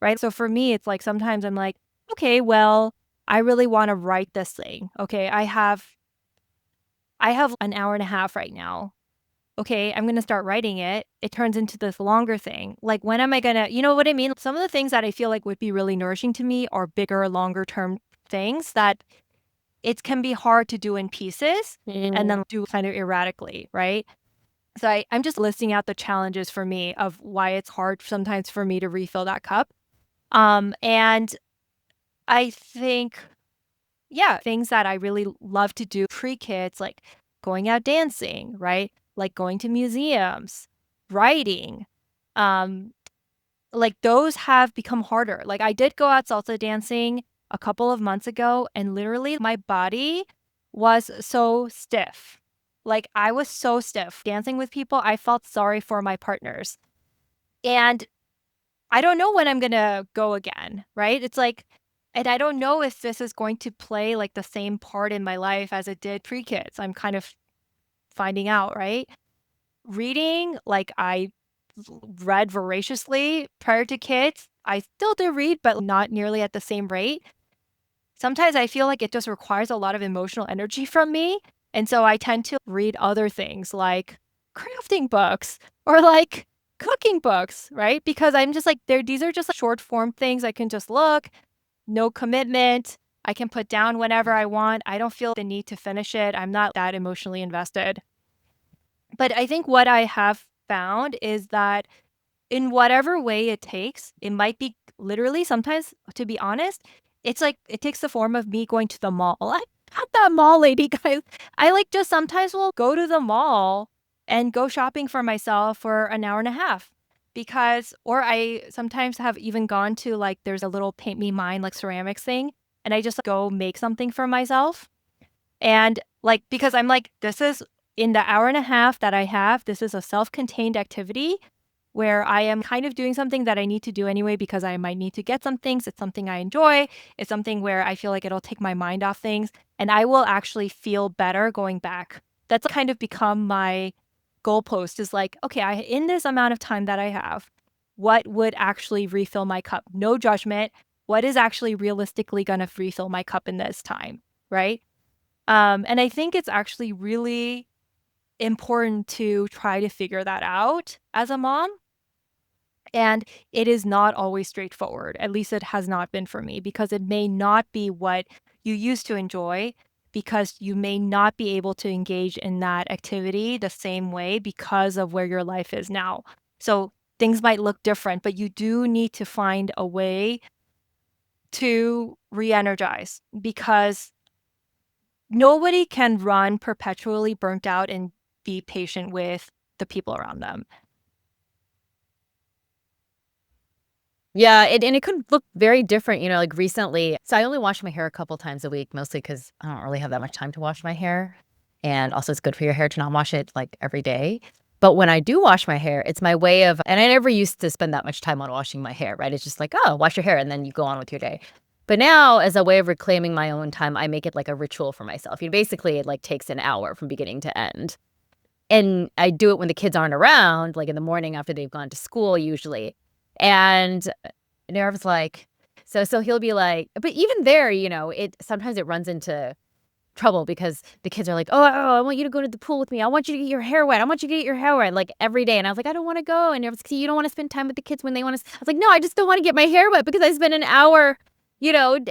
right? So for me, it's like sometimes I'm like, okay, well, I really want to write this thing. Okay, I have an hour and a half right now. Okay, I'm going to start writing it. It turns into this longer thing. Like when am I going to, you know what I mean? Some of the things that I feel like would be really nourishing to me are bigger, longer term things that it can be hard to do in pieces and then do kind of erratically, right? So I'm just listing out the challenges for me of why it's hard sometimes for me to refill that cup. And I think, yeah, things that I really love to do pre-kids, like going out dancing, right? Like going to museums, writing, um, like those have become harder. Like I did go out salsa dancing a couple of months ago, and literally my body was so stiff. Like I was so stiff. Dancing with people, I felt sorry for my partners. And I don't know when I'm gonna go again, right? It's like, and I don't know if this is going to play like the same part in my life as it did pre-kids. I'm kind of finding out, right? Reading, like I read voraciously prior to kids. I still do read, but not nearly at the same rate. Sometimes I feel like it just requires a lot of emotional energy from me. And so I tend to read other things like crafting books or like cooking books, right? Because I'm just like, these are just like short form things. I can just look, no commitment. I can put down whenever I want. I don't feel the need to finish it. I'm not that emotionally invested. But I think what I have found is that in whatever way it takes, it might be literally sometimes, to be honest, it's like it takes the form of me going to the mall. I'm not that mall lady, guys. I like just sometimes will go to the mall and go shopping for myself for an hour and a half or I sometimes have even gone to like, there's a little paint me mine, like ceramics thing and I just go make something for myself. And like, because I'm like, this is in the hour and a half that I have, this is a self-contained activity where I am kind of doing something that I need to do anyway because I might need to get some things. It's something I enjoy. It's something where I feel like it'll take my mind off things and I will actually feel better going back. That's kind of become my goalpost is like, okay, in this amount of time that I have, what would actually refill my cup? No judgment. What is actually realistically going to refill my cup in this time? Right. And I think it's actually really important to try to figure that out as a mom. And it is not always straightforward. At least it has not been for me because it may not be what you used to enjoy because you may not be able to engage in that activity the same way because of where your life is now. So things might look different, but you do need to find a way to re-energize because nobody can run perpetually burnt out and be patient with the people around them. Yeah, and it could look very different, like recently. So I only wash my hair a couple times a week, mostly because I don't really have that much time to wash my hair. And also, it's good for your hair to not wash it like every day. But when I do wash my hair, it's my way of, and I never used to spend that much time on washing my hair, right? It's just like, oh, wash your hair, and then you go on with your day. But now, as a way of reclaiming my own time, I make it like a ritual for myself. Basically, it like takes an hour from beginning to end. And I do it when the kids aren't around, like in the morning after they've gone to school, usually. And Nerve's like, so he'll be like, but even there, it sometimes it runs into trouble because the kids are like, oh, I want you to go to the pool with me. I want you to get your hair wet. I want you to get your hair wet like every day. And I was like, I don't want to go. And Nerve's like, see, you don't want to spend time with the kids when they want to. I was like, no, I just don't want to get my hair wet because I spent an hour,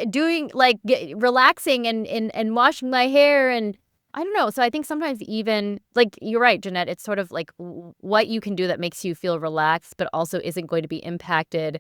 doing like relaxing and washing my hair and I don't know. So I think sometimes even like you're right, Jeanette, it's sort of like what you can do that makes you feel relaxed, but also isn't going to be impacted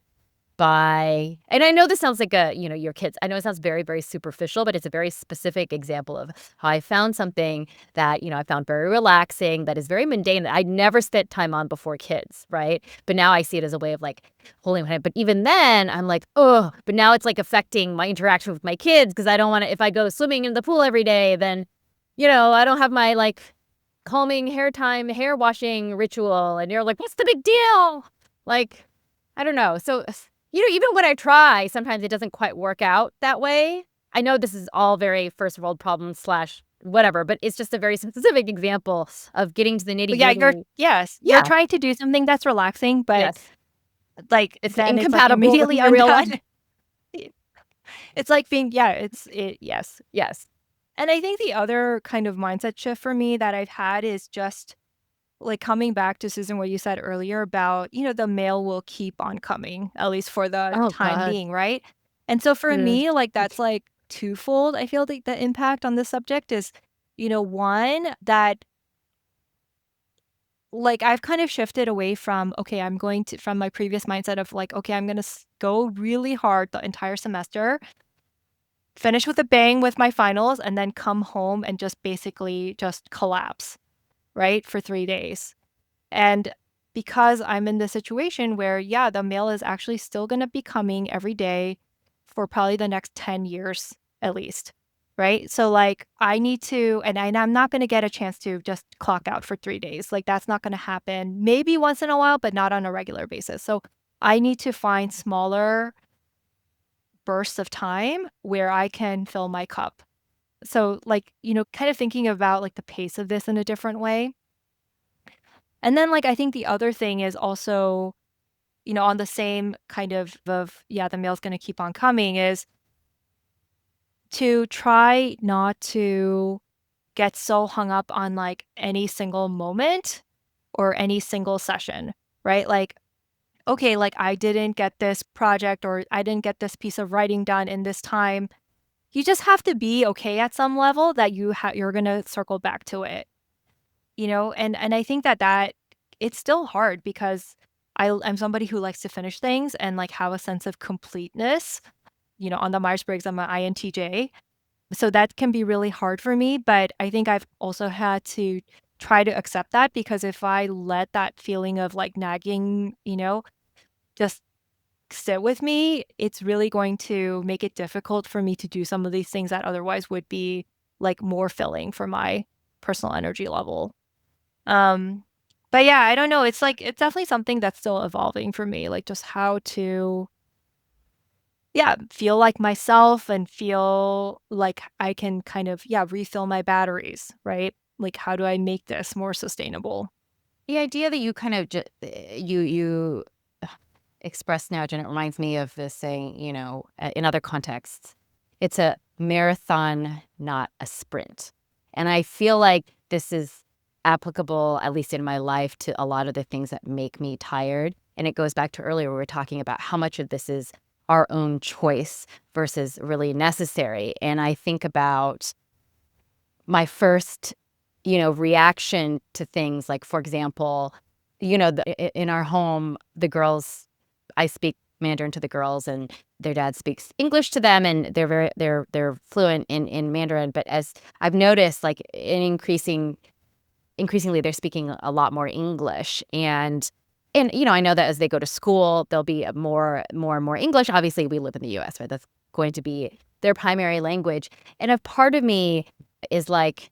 by, and I know this sounds like your kids. I know it sounds very, very superficial, but it's a very specific example of how I found something that, I found very relaxing, that is very mundane, that I'd never spent time on before kids, right? But now I see it as a way of like holding my head. But even then, I'm like, oh, but now it's like affecting my interaction with my kids because I don't want to, if I go swimming in the pool every day, then, I don't have my like calming hair time, hair washing ritual. And you're like, what's the big deal? Like, I don't know. So, even when I try, sometimes it doesn't quite work out that way. I know this is all very first world problems / whatever, but it's just a very specific example of getting to the nitty gritty. Yeah, you're trying to do something that's relaxing, but like it's then incompatible it's like immediately with real life. It's like being yes. And I think the other kind of mindset shift for me that I've had is just like coming back to Susan, what you said earlier about, the mail will keep on coming, at least for the Oh, time God. being, right? And so for Mm. me, like that's like twofold. I feel like the impact on this subject is, one that like I've kind of shifted away from, okay, from my previous mindset of like, okay, I'm going to go really hard the entire semester, finish with a bang with my finals, and then come home and just basically just collapse, right? For 3 days. And because I'm in this situation where, the mail is actually still going to be coming every day for probably the next 10 years at least. Right. So, like, I need to, and I'm not going to get a chance to just clock out for 3 days. Like, that's not going to happen. Maybe once in a while, but not on a regular basis. So, I need to find smaller bursts of time where I can fill my cup. So, like, kind of thinking about like the pace of this in a different way. And then, like, I think the other thing is also, on the same kind of, the mail's going to keep on coming is to try not to get so hung up on like any single moment or any single session, right? Like, okay, like I didn't get this project or I didn't get this piece of writing done in this time. You just have to be okay at some level that you're going to circle back to it, and I think that it's still hard because I'm somebody who likes to finish things and like have a sense of completeness. On the Myers-Briggs, I'm an INTJ. So that can be really hard for me. But I think I've also had to try to accept that because if I let that feeling of like nagging, just sit with me, it's really going to make it difficult for me to do some of these things that otherwise would be like more filling for my personal energy level. But yeah, I don't know. It's definitely something that's still evolving for me, like just how to, yeah, feel like myself and feel like I can kind of, yeah, refill my batteries, right? Like, how do I make this more sustainable? The idea that you kind of you express now, Jen, it reminds me of this saying, in other contexts, it's a marathon, not a sprint. And I feel like this is applicable, at least in my life, to a lot of the things that make me tired. And it goes back to earlier, we were talking about how much of this is our own choice versus really necessary. And I think about my first, reaction to things like, for example, in our home, the girls, I speak Mandarin to the girls, and their dad speaks English to them, and they're fluent in Mandarin. But as I've noticed, like increasingly, they're speaking a lot more English, and I know that as they go to school, there'll be more and more English. Obviously, we live in the U.S., right? That's going to be their primary language, and a part of me is like,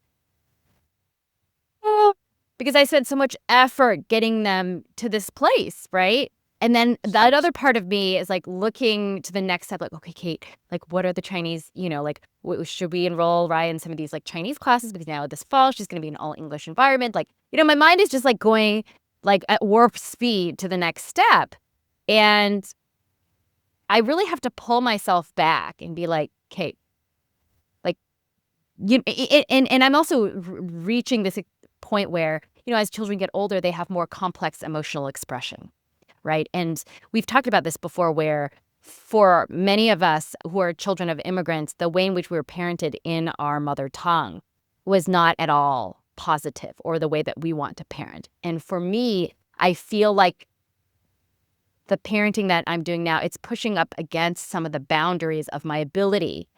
oh, because I spent so much effort getting them to this place, right? And then that other part of me is like looking to the next step, like, okay, Kate, like, what are the Chinese, like, should we enroll Ryan in some of these like Chinese classes? Because now this fall, she's going to be in an all English environment. Like, my mind is just like going like at warp speed to the next step. And I really have to pull myself back and be like, Kate, like, and I'm also reaching this point where, as children get older, they have more complex emotional expression, right? And we've talked about this before, where for many of us who are children of immigrants, the way in which we were parented in our mother tongue was not at all positive, or the way that we want to parent. And for me, I feel like the parenting that I'm doing now, it's pushing up against some of the boundaries of my ability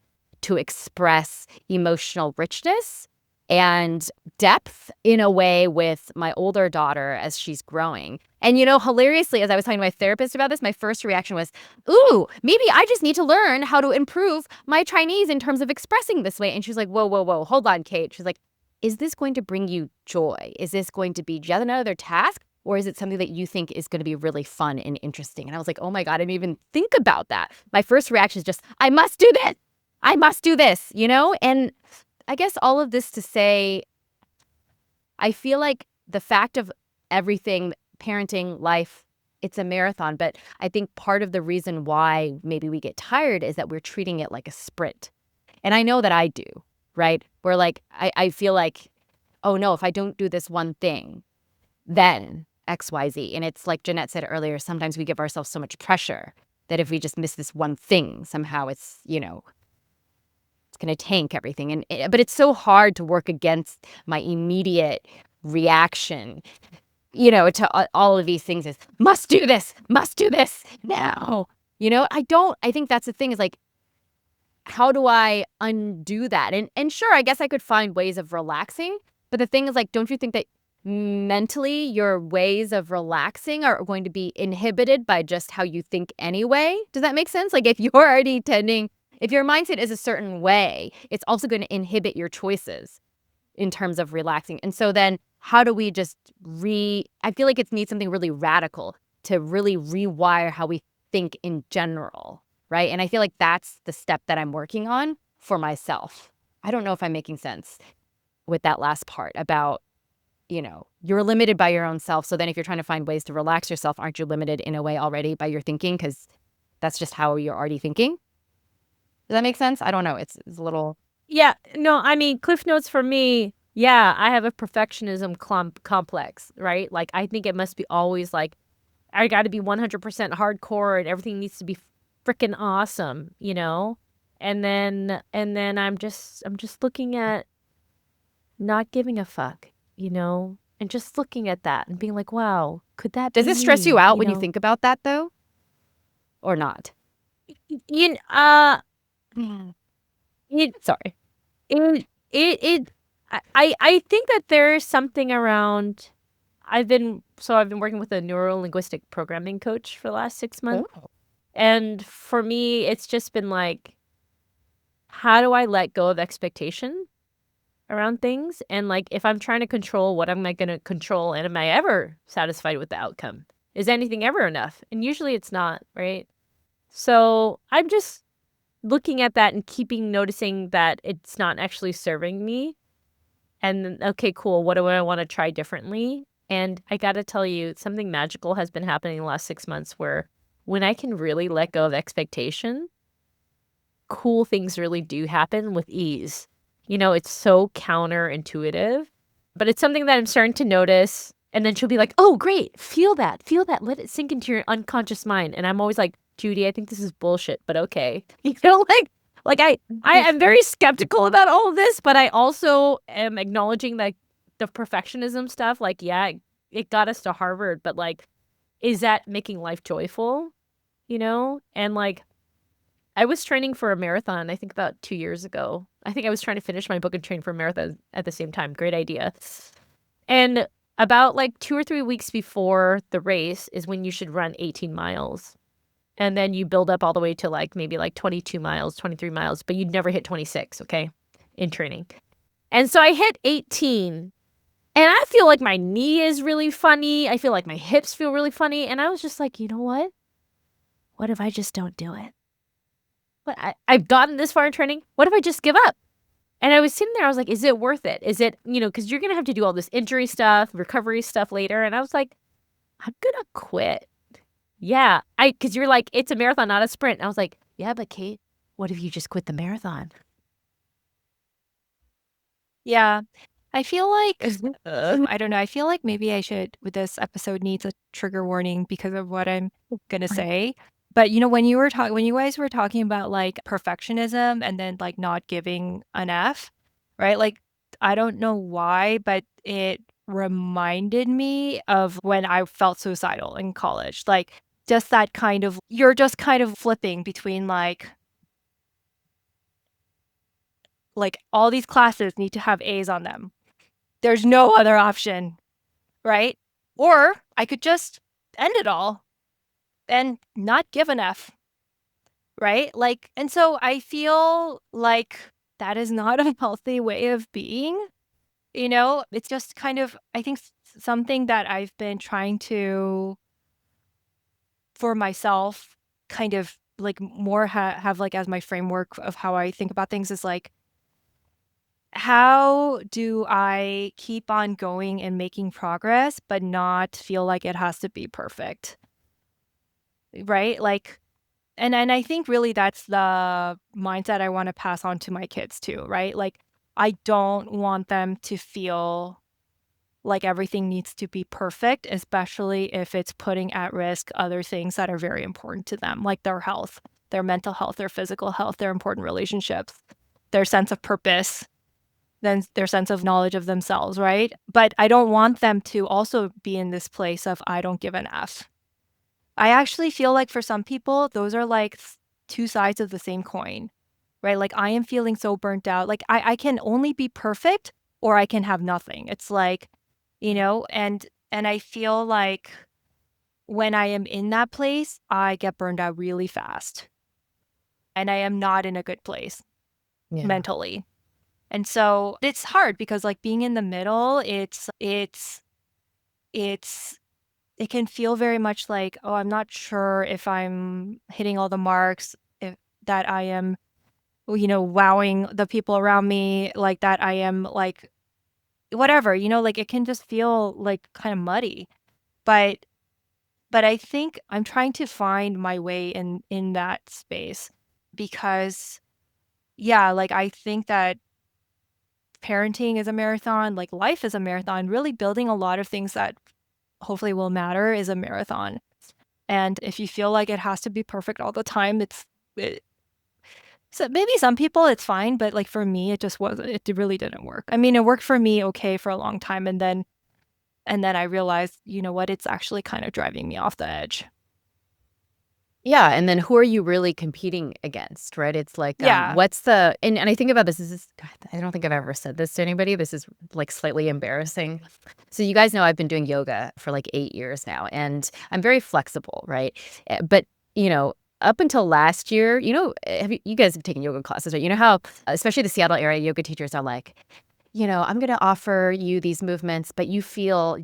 to express emotional richness and depth in a way with my older daughter as she's growing. And, hilariously, as I was talking to my therapist about this, my first reaction was, ooh, maybe I just need to learn how to improve my Chinese in terms of expressing this way. And she was like, whoa, hold on, Kate. She's like, is this going to bring you joy? Is this going to be yet another task? Or is it something that you think is going to be really fun and interesting? And I was like, oh my God, I didn't even think about that. My first reaction is just, I must do this. I must do this, And I guess all of this to say, I feel like the fact of everything, parenting, life, it's a marathon. But I think part of the reason why maybe we get tired is that we're treating it like a sprint. And I know that I do, right? Where like, I feel like, oh no, if I don't do this one thing, then XYZ. And it's like Jeanette said earlier, sometimes we give ourselves so much pressure that if we just miss this one thing, somehow it's, it's going to tank everything. But it's so hard to work against my immediate reaction, to all of these things is must do this now. I think that's the thing is like, how do I undo that? And sure, I guess I could find ways of relaxing. But the thing is like, don't you think that mentally your ways of relaxing are going to be inhibited by just how you think anyway? Does that make sense? Like if you're already if your mindset is a certain way, it's also going to inhibit your choices in terms of relaxing. And so then how do we just I feel like it needs something really radical to really rewire how we think in general, right? And I feel like that's the step that I'm working on for myself. I don't know if I'm making sense with that last part about, you're limited by your own self. So then if you're trying to find ways to relax yourself, aren't you limited in a way already by your thinking? Because that's just how you're already thinking. Does that make sense? I don't know. It's a little. Yeah, no, I mean, Cliff Notes for me, yeah, I have a perfectionism complex, right? Like, I think it must be always like, I got to be 100% hardcore and everything needs to be freaking awesome, And then I'm just looking at not giving a fuck, and just looking at that and being like, wow, could that Does be it stress me, you out when you think about that though? Or not? You, Sorry. I think that there's something around. I've been working with a neuro-linguistic programming coach for the last 6 months. Oh. And for me, it's just been like, how do I let go of expectation around things? And like, if I'm trying to control, what am I going to control? And am I ever satisfied with the outcome? Is anything ever enough? And usually it's not, right? So I'm just looking at that and noticing that it's not actually serving me. And then, okay, cool. What do I want to try differently? And I got to tell you, something magical has been happening in the last 6 months where when I can really let go of expectation, cool things really do happen with ease. It's so counterintuitive, but it's something that I'm starting to notice. And then she'll be like, oh, great. Feel that. Let it sink into your unconscious mind. And I'm always like, Judy, I think this is bullshit, but okay. I am very skeptical about all of this, but I also am acknowledging like the perfectionism stuff. Like, yeah, it got us to Harvard, but like, is that making life joyful? And like, I was training for a marathon, I think about 2 years ago. I think I was trying to finish my book and train for a marathon at the same time. Great idea. And about like 2 or 3 weeks before the race is when you should run 18 miles. And then you build up all the way to like maybe like 22 miles, 23 miles, but you'd never hit 26, okay, in training. And so I hit 18 and I feel like my knee is really funny. I feel like my hips feel really funny. And I was just like, you know what? What if I just don't do it? But I've gotten this far in training. What if I just give up? And I was sitting there, I was like, is it worth it? Is it, because you're going to have to do all this injury stuff, recovery stuff later. And I was like, I'm going to quit. Yeah, because you're like, it's a marathon, not a sprint. And I was like, yeah, but Kate, what if you just quit the marathon? Yeah. I feel like, I don't know. I feel like maybe I should, with this episode needs a trigger warning because of what I'm going to say. But when you guys were talking about like perfectionism and then like not giving an F, right? Like, I don't know why, but it reminded me of when I felt suicidal in college. Like, just that kind of, you're just kind of flipping between like all these classes need to have A's on them. There's no other option, right? Or I could just end it all and not give an F, right? Like, and so I feel like that is not a healthy way of being. It's just kind of, I think, something that I've been trying to, for myself, kind of like more have like as my framework of how I think about things is like, how do I keep on going and making progress, but not feel like it has to be perfect? Right? Like, and I think really that's the mindset I want to pass on to my kids too, right? Like, I don't want them to feel like everything needs to be perfect, especially if it's putting at risk other things that are very important to them, like their health, their mental health, their physical health, their important relationships, their sense of purpose, then their sense of knowledge of themselves, right? But I don't want them to also be in this place of I don't give an F. I actually feel like for some people, those are like two sides of the same coin, right? Like, I am feeling so burnt out. Like, I can only be perfect or I can have nothing. It's like, and I feel like when I am in that place, I get burned out really fast. And I am not in a good place mentally. And so it's hard because like being in the middle, it can feel very much like, oh, I'm not sure if I'm hitting all the marks, if that I am, wowing the people around me, like that I am like whatever, like it can just feel like kind of muddy. But I think I'm trying to find my way in that space because yeah, like I think that parenting is a marathon, like life is a marathon, really building a lot of things that hopefully will matter is a marathon. And if you feel like it has to be perfect all the time, so maybe some people it's fine, but like for me, it just wasn't, it really didn't work. I mean, it worked for me okay for a long time. And then I realized, you know what, it's actually kind of driving me off the edge. Yeah, and then who are you really competing against, right? It's like, Yeah. what's the and I think about this is God, I don't think I've ever said this to anybody. This is like slightly embarrassing. So you guys know I've been doing yoga for like 8 years now, and I'm very flexible, right? But up until last year, you guys have taken yoga classes, right? You know how, especially the Seattle area yoga teachers are like, I'm going to offer you these movements, but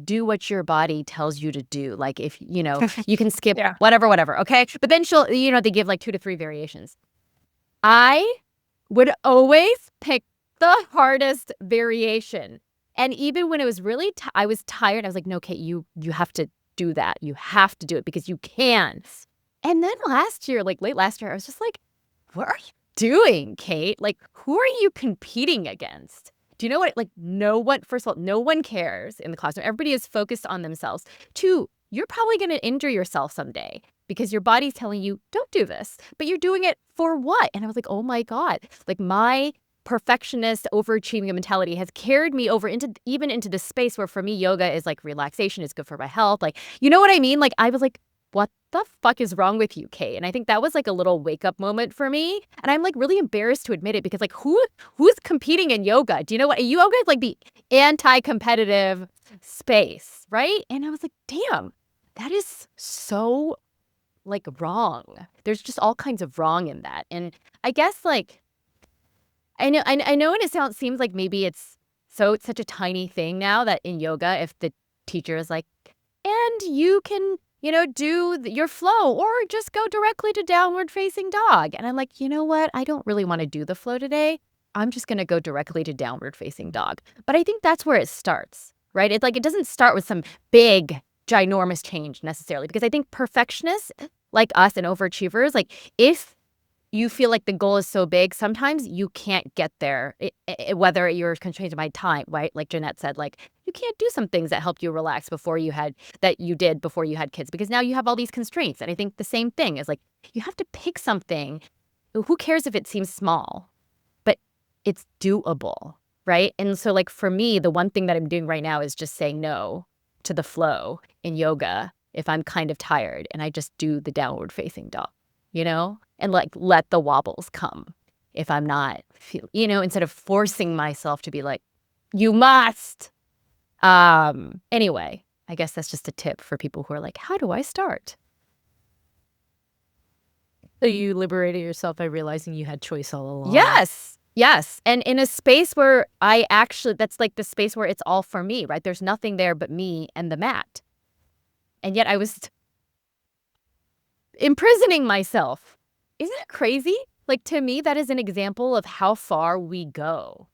do what your body tells you to do. Like if, you can skip Yeah. whatever. Okay. But then they give like 2 to 3 variations. I would always pick the hardest variation. And even when it was really, I was tired. I was like, no, Kate, you have to do that. You have to do it because you can. And then last year, like late last year, I was just like, what are you doing, Kate? Like, who are you competing against? Do you know what? Like, first of all, no one cares in the classroom. Everybody is focused on themselves. 2, you're probably going to injure yourself someday because your body's telling you, don't do this, but you're doing it for what? And I was like, oh my God, like my perfectionist overachieving mentality has carried me over into this space where for me, yoga is like relaxation, is good for my health. Like, you know what I mean? Like, I was like, what the fuck is wrong with you, Kate? And I think that was like a little wake up moment for me. And I'm like really embarrassed to admit it because like who's competing in yoga? Do you know what? Yoga is like the anti-competitive space, right? And I was like, damn, that is so like wrong. There's just all kinds of wrong in that. And I guess like I know and it seems like maybe it's such a tiny thing now that in yoga, if the teacher is like, and you can do your flow or just go directly to downward facing dog. And I'm like, you know what? I don't really want to do the flow today. I'm just going to go directly to downward facing dog. But I think that's where it starts, right? It's like, it doesn't start with some big, ginormous change necessarily, because I think perfectionists like us and overachievers, like if you feel like the goal is so big, sometimes you can't get there, whether you're constrained by time, right? Like Jeanette said, like you can't do some things that helped you relax before you had kids, because now you have all these constraints. And I think the same thing is like, you have to pick something. Who cares if it seems small, but it's doable, right? And so like for me, the one thing that I'm doing right now is just saying no to the flow in yoga if I'm kind of tired, and I just do the downward facing dog, and like let the wobbles come if I'm not instead of forcing myself to be like, you must. Anyway, I guess that's just a tip for people who are like, how do I start? So you liberated yourself by realizing you had choice all along. Yes. And in a space where that's like the space where it's all for me, right? There's nothing there but me and the mat. And yet I was imprisoning myself. Isn't it crazy? Like, to me, that is an example of how far we go.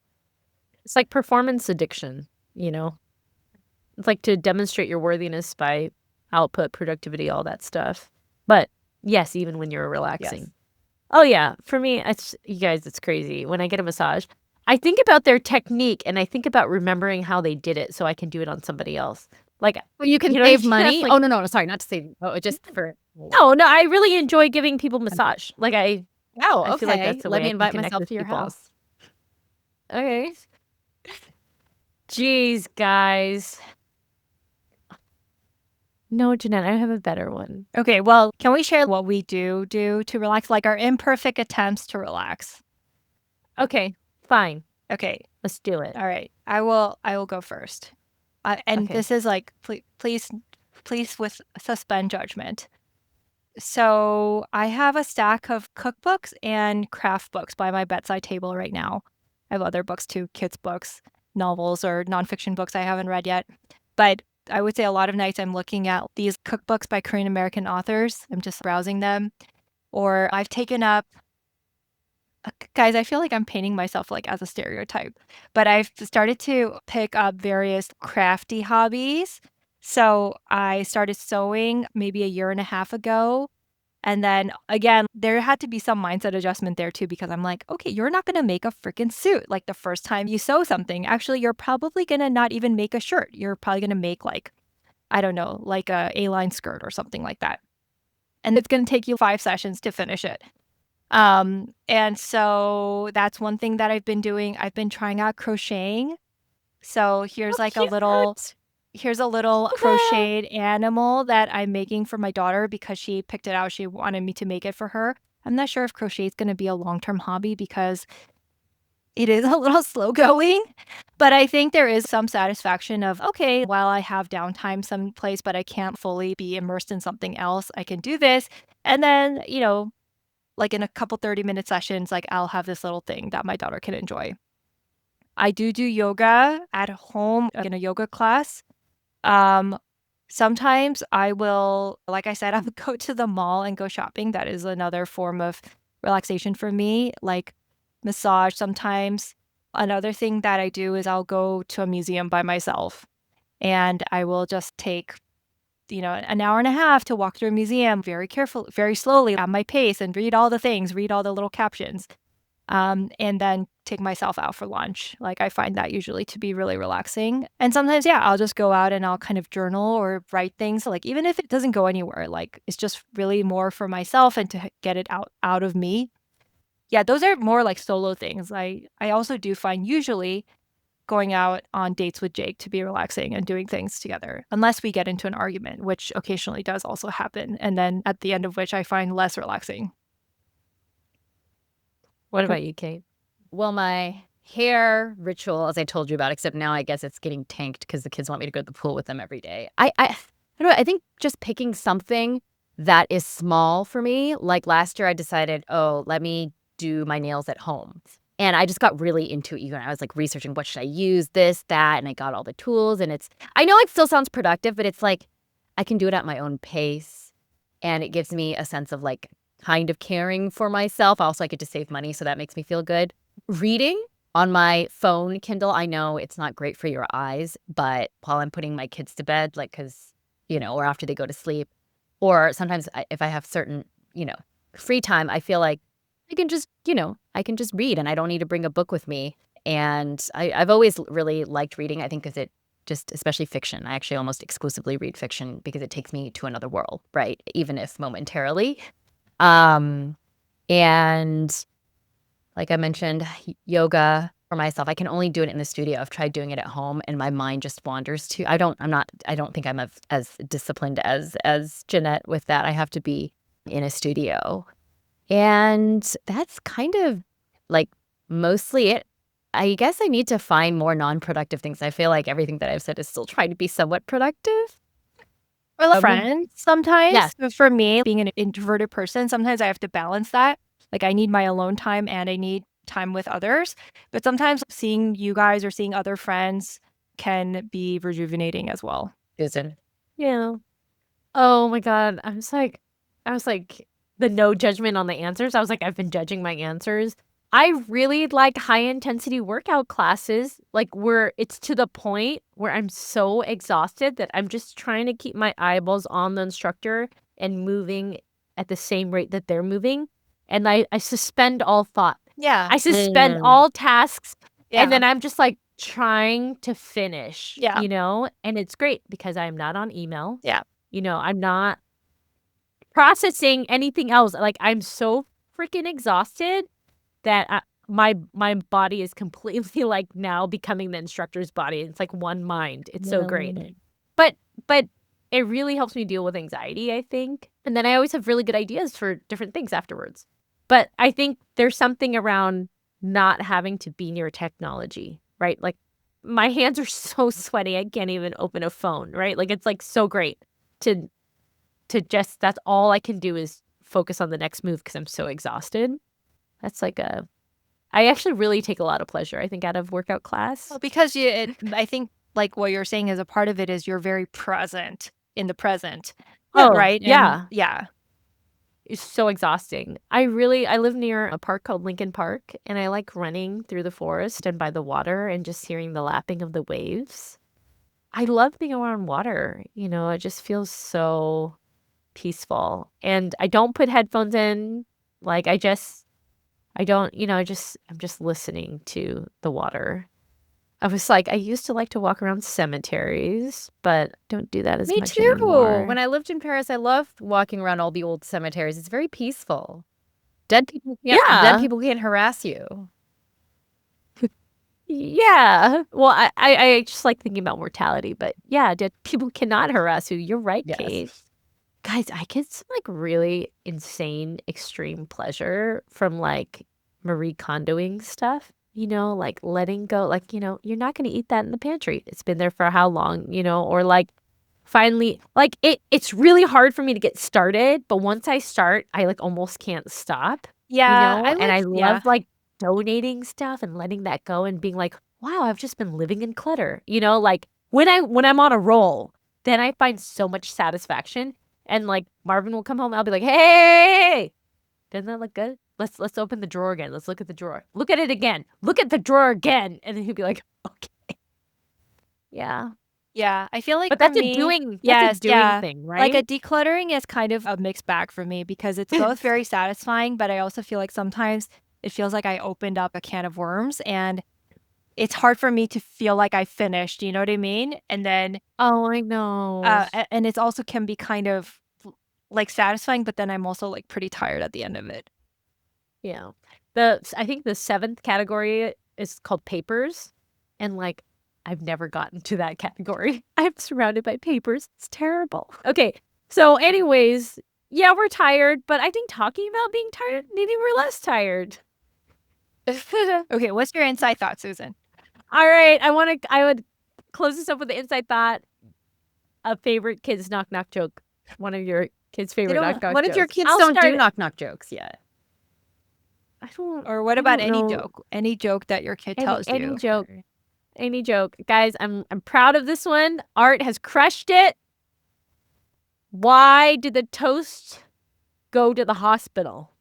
It's like performance addiction, It's like to demonstrate your worthiness by output, productivity, all that stuff. But yes, even when you're relaxing. Yes. Oh yeah, for me, you guys, it's crazy. When I get a massage, I think about their technique and I think about remembering how they did it so I can do it on somebody else. Like, well, you can know save what I mean? money. Like, oh no, sorry, not to say. Oh, just for. No, I really enjoy giving people massage. Like I okay. feel like that's the Let way me I can invite connect myself with to your people. house. Okay. Jeez, guys. No, Jeanette, I have a better one. Okay, well, can we share what we do to relax, like our imperfect attempts to relax? Okay, fine. Okay, let's do it. All right, I will go first. And Okay. this is like, please with suspend judgment. So I have a stack of cookbooks and craft books by my bedside table right now. I have other books too, kids' books, novels, or nonfiction books I haven't read yet. But I would say a lot of nights I'm looking at these cookbooks by Korean American authors. I'm just browsing them. Or I've taken up, guys, I feel like I'm painting myself like as a stereotype, but I've started to pick up various crafty hobbies. So I started sewing maybe a year and a half ago. And then again, there had to be some mindset adjustment there too, because I'm like, okay, you're not going to make a freaking suit like the first time you sew something. Actually, you're probably going to not even make a shirt. You're probably going to make like, I don't know, like a A-line skirt or something like that. And it's going to take you 5 sessions to finish it. And so that's one thing that I've been doing. I've been trying out crocheting. So here's like a little crocheted animal that I'm making for my daughter because she picked it out. She wanted me to make it for her. I'm not sure if crochet is going to be a long-term hobby because it is a little slow going, but I think there is some satisfaction of, okay, while I have downtime someplace, but I can't fully be immersed in something else, I can do this. And then, like in a couple 30-minute sessions, like I'll have this little thing that my daughter can enjoy. I do yoga at home in a yoga class. Um, Sometimes I will, like I said, I would go to the mall and go shopping. That is another form of relaxation for me, like massage sometimes. Another thing that I do is I'll go to a museum by myself and I will just take, an hour and a half to walk through a museum very careful, very slowly at my pace and read all the things, read all the little captions. And then take myself out for lunch. Like, I find that usually to be really relaxing. And sometimes, yeah, I'll just go out and I'll kind of journal or write things. Like, even if it doesn't go anywhere, like, it's just really more for myself and to get it out of me. Yeah, those are more like solo things. I also do find usually going out on dates with Jake to be relaxing and doing things together, unless we get into an argument, which occasionally does also happen. And then at the end of which I find less relaxing. What about you, Kate? Well, my hair ritual, as I told you about, except now I guess it's getting tanked because the kids want me to go to the pool with them every day. I don't know. I think just picking something that is small for me. Like last year, I decided, oh, let me do my nails at home. And I just got really into it. I was like researching what should I use, this, that, and I got all the tools. And I know it still sounds productive, but it's like I can do it at my own pace. And it gives me a sense of like kind of caring for myself. Also, I get to save money, so that makes me feel good. Reading on my phone Kindle, I know it's not great for your eyes, but while I'm putting my kids to bed, like, because, or after they go to sleep, or sometimes if I have certain, free time, I feel like I can just, read and I don't need to bring a book with me. And I've always really liked reading, I think, because it just, especially fiction. I actually almost exclusively read fiction because it takes me to another world, right? Even if momentarily. And like I mentioned, yoga for myself, I can only do it in the studio. I've tried doing it at home and my mind just wanders to, I don't think I'm as disciplined as Jeanette with that. I have to be in a studio. And that's kind of like mostly it. I guess I need to find more non-productive things. I feel like everything that I've said is still trying to be somewhat productive. Or like friends sometimes. Yes. But for me, being an introverted person, sometimes I have to balance that. Like, I need my alone time and I need time with others. But sometimes seeing you guys or seeing other friends can be rejuvenating as well. Susan. Yeah. Oh my God. I was like, the no judgment on the answers. I was like, I've been judging my answers. I really like high intensity workout classes, like where it's to the point where I'm so exhausted that I'm just trying to keep my eyeballs on the instructor and moving at the same rate that they're moving. And I suspend all thought. Yeah. I suspend all tasks. Yeah. And then I'm just like trying to finish, Yeah. And it's great because I'm not on email. Yeah. I'm not processing anything else. Like, I'm so freaking exhausted that my body is completely like now becoming the instructor's body. It's like one mind. It's so great. But it really helps me deal with anxiety, I think. And then I always have really good ideas for different things afterwards. But I think there's something around not having to be near technology, right? Like, my hands are so sweaty, I can't even open a phone, right? Like, it's like so great to just, that's all I can do is focus on the next move because I'm so exhausted. That's like I actually really take a lot of pleasure, I think, out of workout class. Well, because I think like what you're saying is a part of it is you're very present in the present. Oh, right. Yeah. Yeah. It's so exhausting. I live near a park called Lincoln Park, and I like running through the forest and by the water and just hearing the lapping of the waves. I love being around water. It just feels so peaceful. And I don't put headphones in. Like, I don't, I'm just listening to the water. I was like, I used to like to walk around cemeteries, but don't do that as Me much too. anymore. When I lived in Paris, I loved walking around all the old cemeteries. It's very peaceful. Dead people can't harass you. Yeah. Well, I just like thinking about mortality, but yeah, dead people cannot harass you. You're right, Yes. Kate. Guys, I get some like really insane, extreme pleasure from like Marie Kondoing stuff. like letting go, like, you're not going to eat that in the pantry. It's been there for how long, or like finally, like it's really hard for me to get started, but once I start, I like almost can't stop, Yeah, I and I like yeah. love like donating stuff and letting that go and being like, wow, I've just been living in clutter, like when I'm on a roll, then I find so much satisfaction. And like Marvin will come home, I'll be like, hey, doesn't that look good? Let's open the drawer again. Let's look at the drawer. Look at it again. Look at the drawer again. And then he'll be like, okay. Yeah. Yeah, I feel like But for that's a me, doing yes, yeah. thing, Like a right? decluttering is kind of a mixed bag for me because it's both very satisfying, but I also feel like sometimes it feels like I opened up a can of worms and it's hard for me to feel like I finished, you know what I mean? And then Oh, I know. and it's also can be kind of like satisfying, but then I'm also like pretty tired at the end of it. Yeah. I think the 7th category is called papers. And like, I've never gotten to that category. I'm surrounded by papers. It's terrible. Okay. So anyways, yeah, we're tired, but I think talking about being tired, maybe we're less tired. Okay, what's your inside thought, Susan? All right. I would close this up with the inside thought. A favorite kids knock knock joke. One of your kids' favorite knock knock What jokes. if your kids I'll don't do start- knock knock jokes yet? I don't. Or what I about don't any know. joke? Any joke that your kid tells Any you? joke. Any joke. Guys, I'm proud of this one. Art has crushed it. Why did the toast go to the hospital?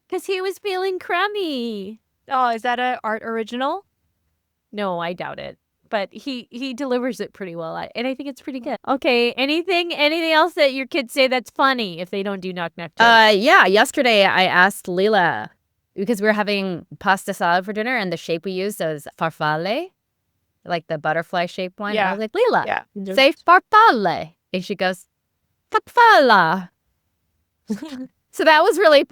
Because he was feeling crummy. Oh, is that a art original? No, I doubt it. But he delivers it pretty well, and I think it's pretty good. Okay, anything else that your kids say that's funny if they don't do knock knock jokes? Yeah. Yesterday I asked Leela because we were having pasta salad for dinner, and the shape we used was farfalle, like the butterfly shaped one. And I Yeah. was like, Leela, Yeah. say farfalle, and she goes, farfalla. So that was really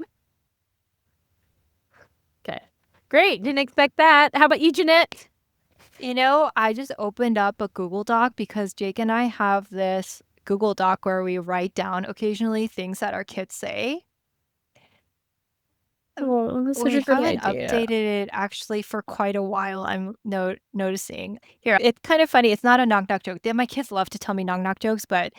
Okay, great. Didn't expect that. How about you, Jeanette? You know, I just opened up a Google Doc because Jake and I have this Google Doc where we write down occasionally things that our kids say. Oh, that's such We a good haven't idea. updated it actually for quite a while, I'm noticing. Here, it's kind of funny. It's not a knock knock joke. My kids love to tell me knock knock jokes, but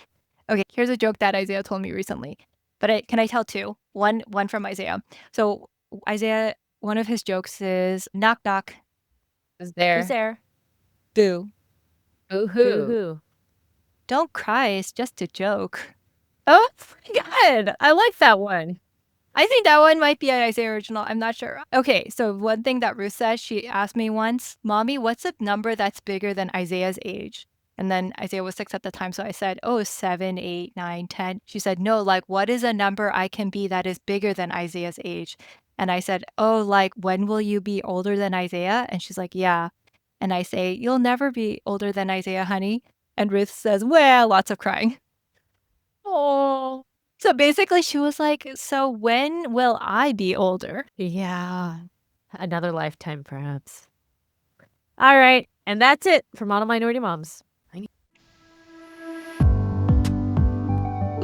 okay, here's a joke that Isaiah told me recently. But can I tell two? One from Isaiah. So Isaiah, one of his jokes is knock knock. was there. Who's there? Boo. Boo-hoo. Boo-hoo. Don't cry. It's just a joke. Oh, good. I like that one. I think that one might be an Isaiah original. I'm not sure. Okay, so one thing that Ruth says, she asked me once, Mommy, what's a number that's bigger than Isaiah's age? And then Isaiah was 6 at the time, so I said, oh, 7, 8, 9, 10. She said, no, like, what is a number I can be that is bigger than Isaiah's age? And I said, oh, like, when will you be older than Isaiah? And she's like, yeah. And I say, you'll never be older than Isaiah, honey. And Ruth says, well, lots of crying. Oh. So basically, she was like, so when will I be older? Yeah. Another lifetime, perhaps. All right. And that's it for Model Minority Moms.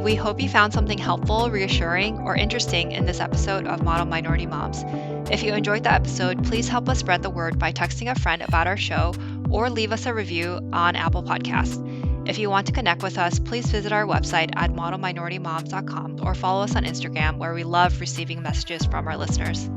We hope you found something helpful, reassuring, or interesting in this episode of Model Minority Moms. If you enjoyed the episode, please help us spread the word by texting a friend about our show or leave us a review on Apple Podcasts. If you want to connect with us, please visit our website at modelminoritymoms.com or follow us on Instagram, where we love receiving messages from our listeners.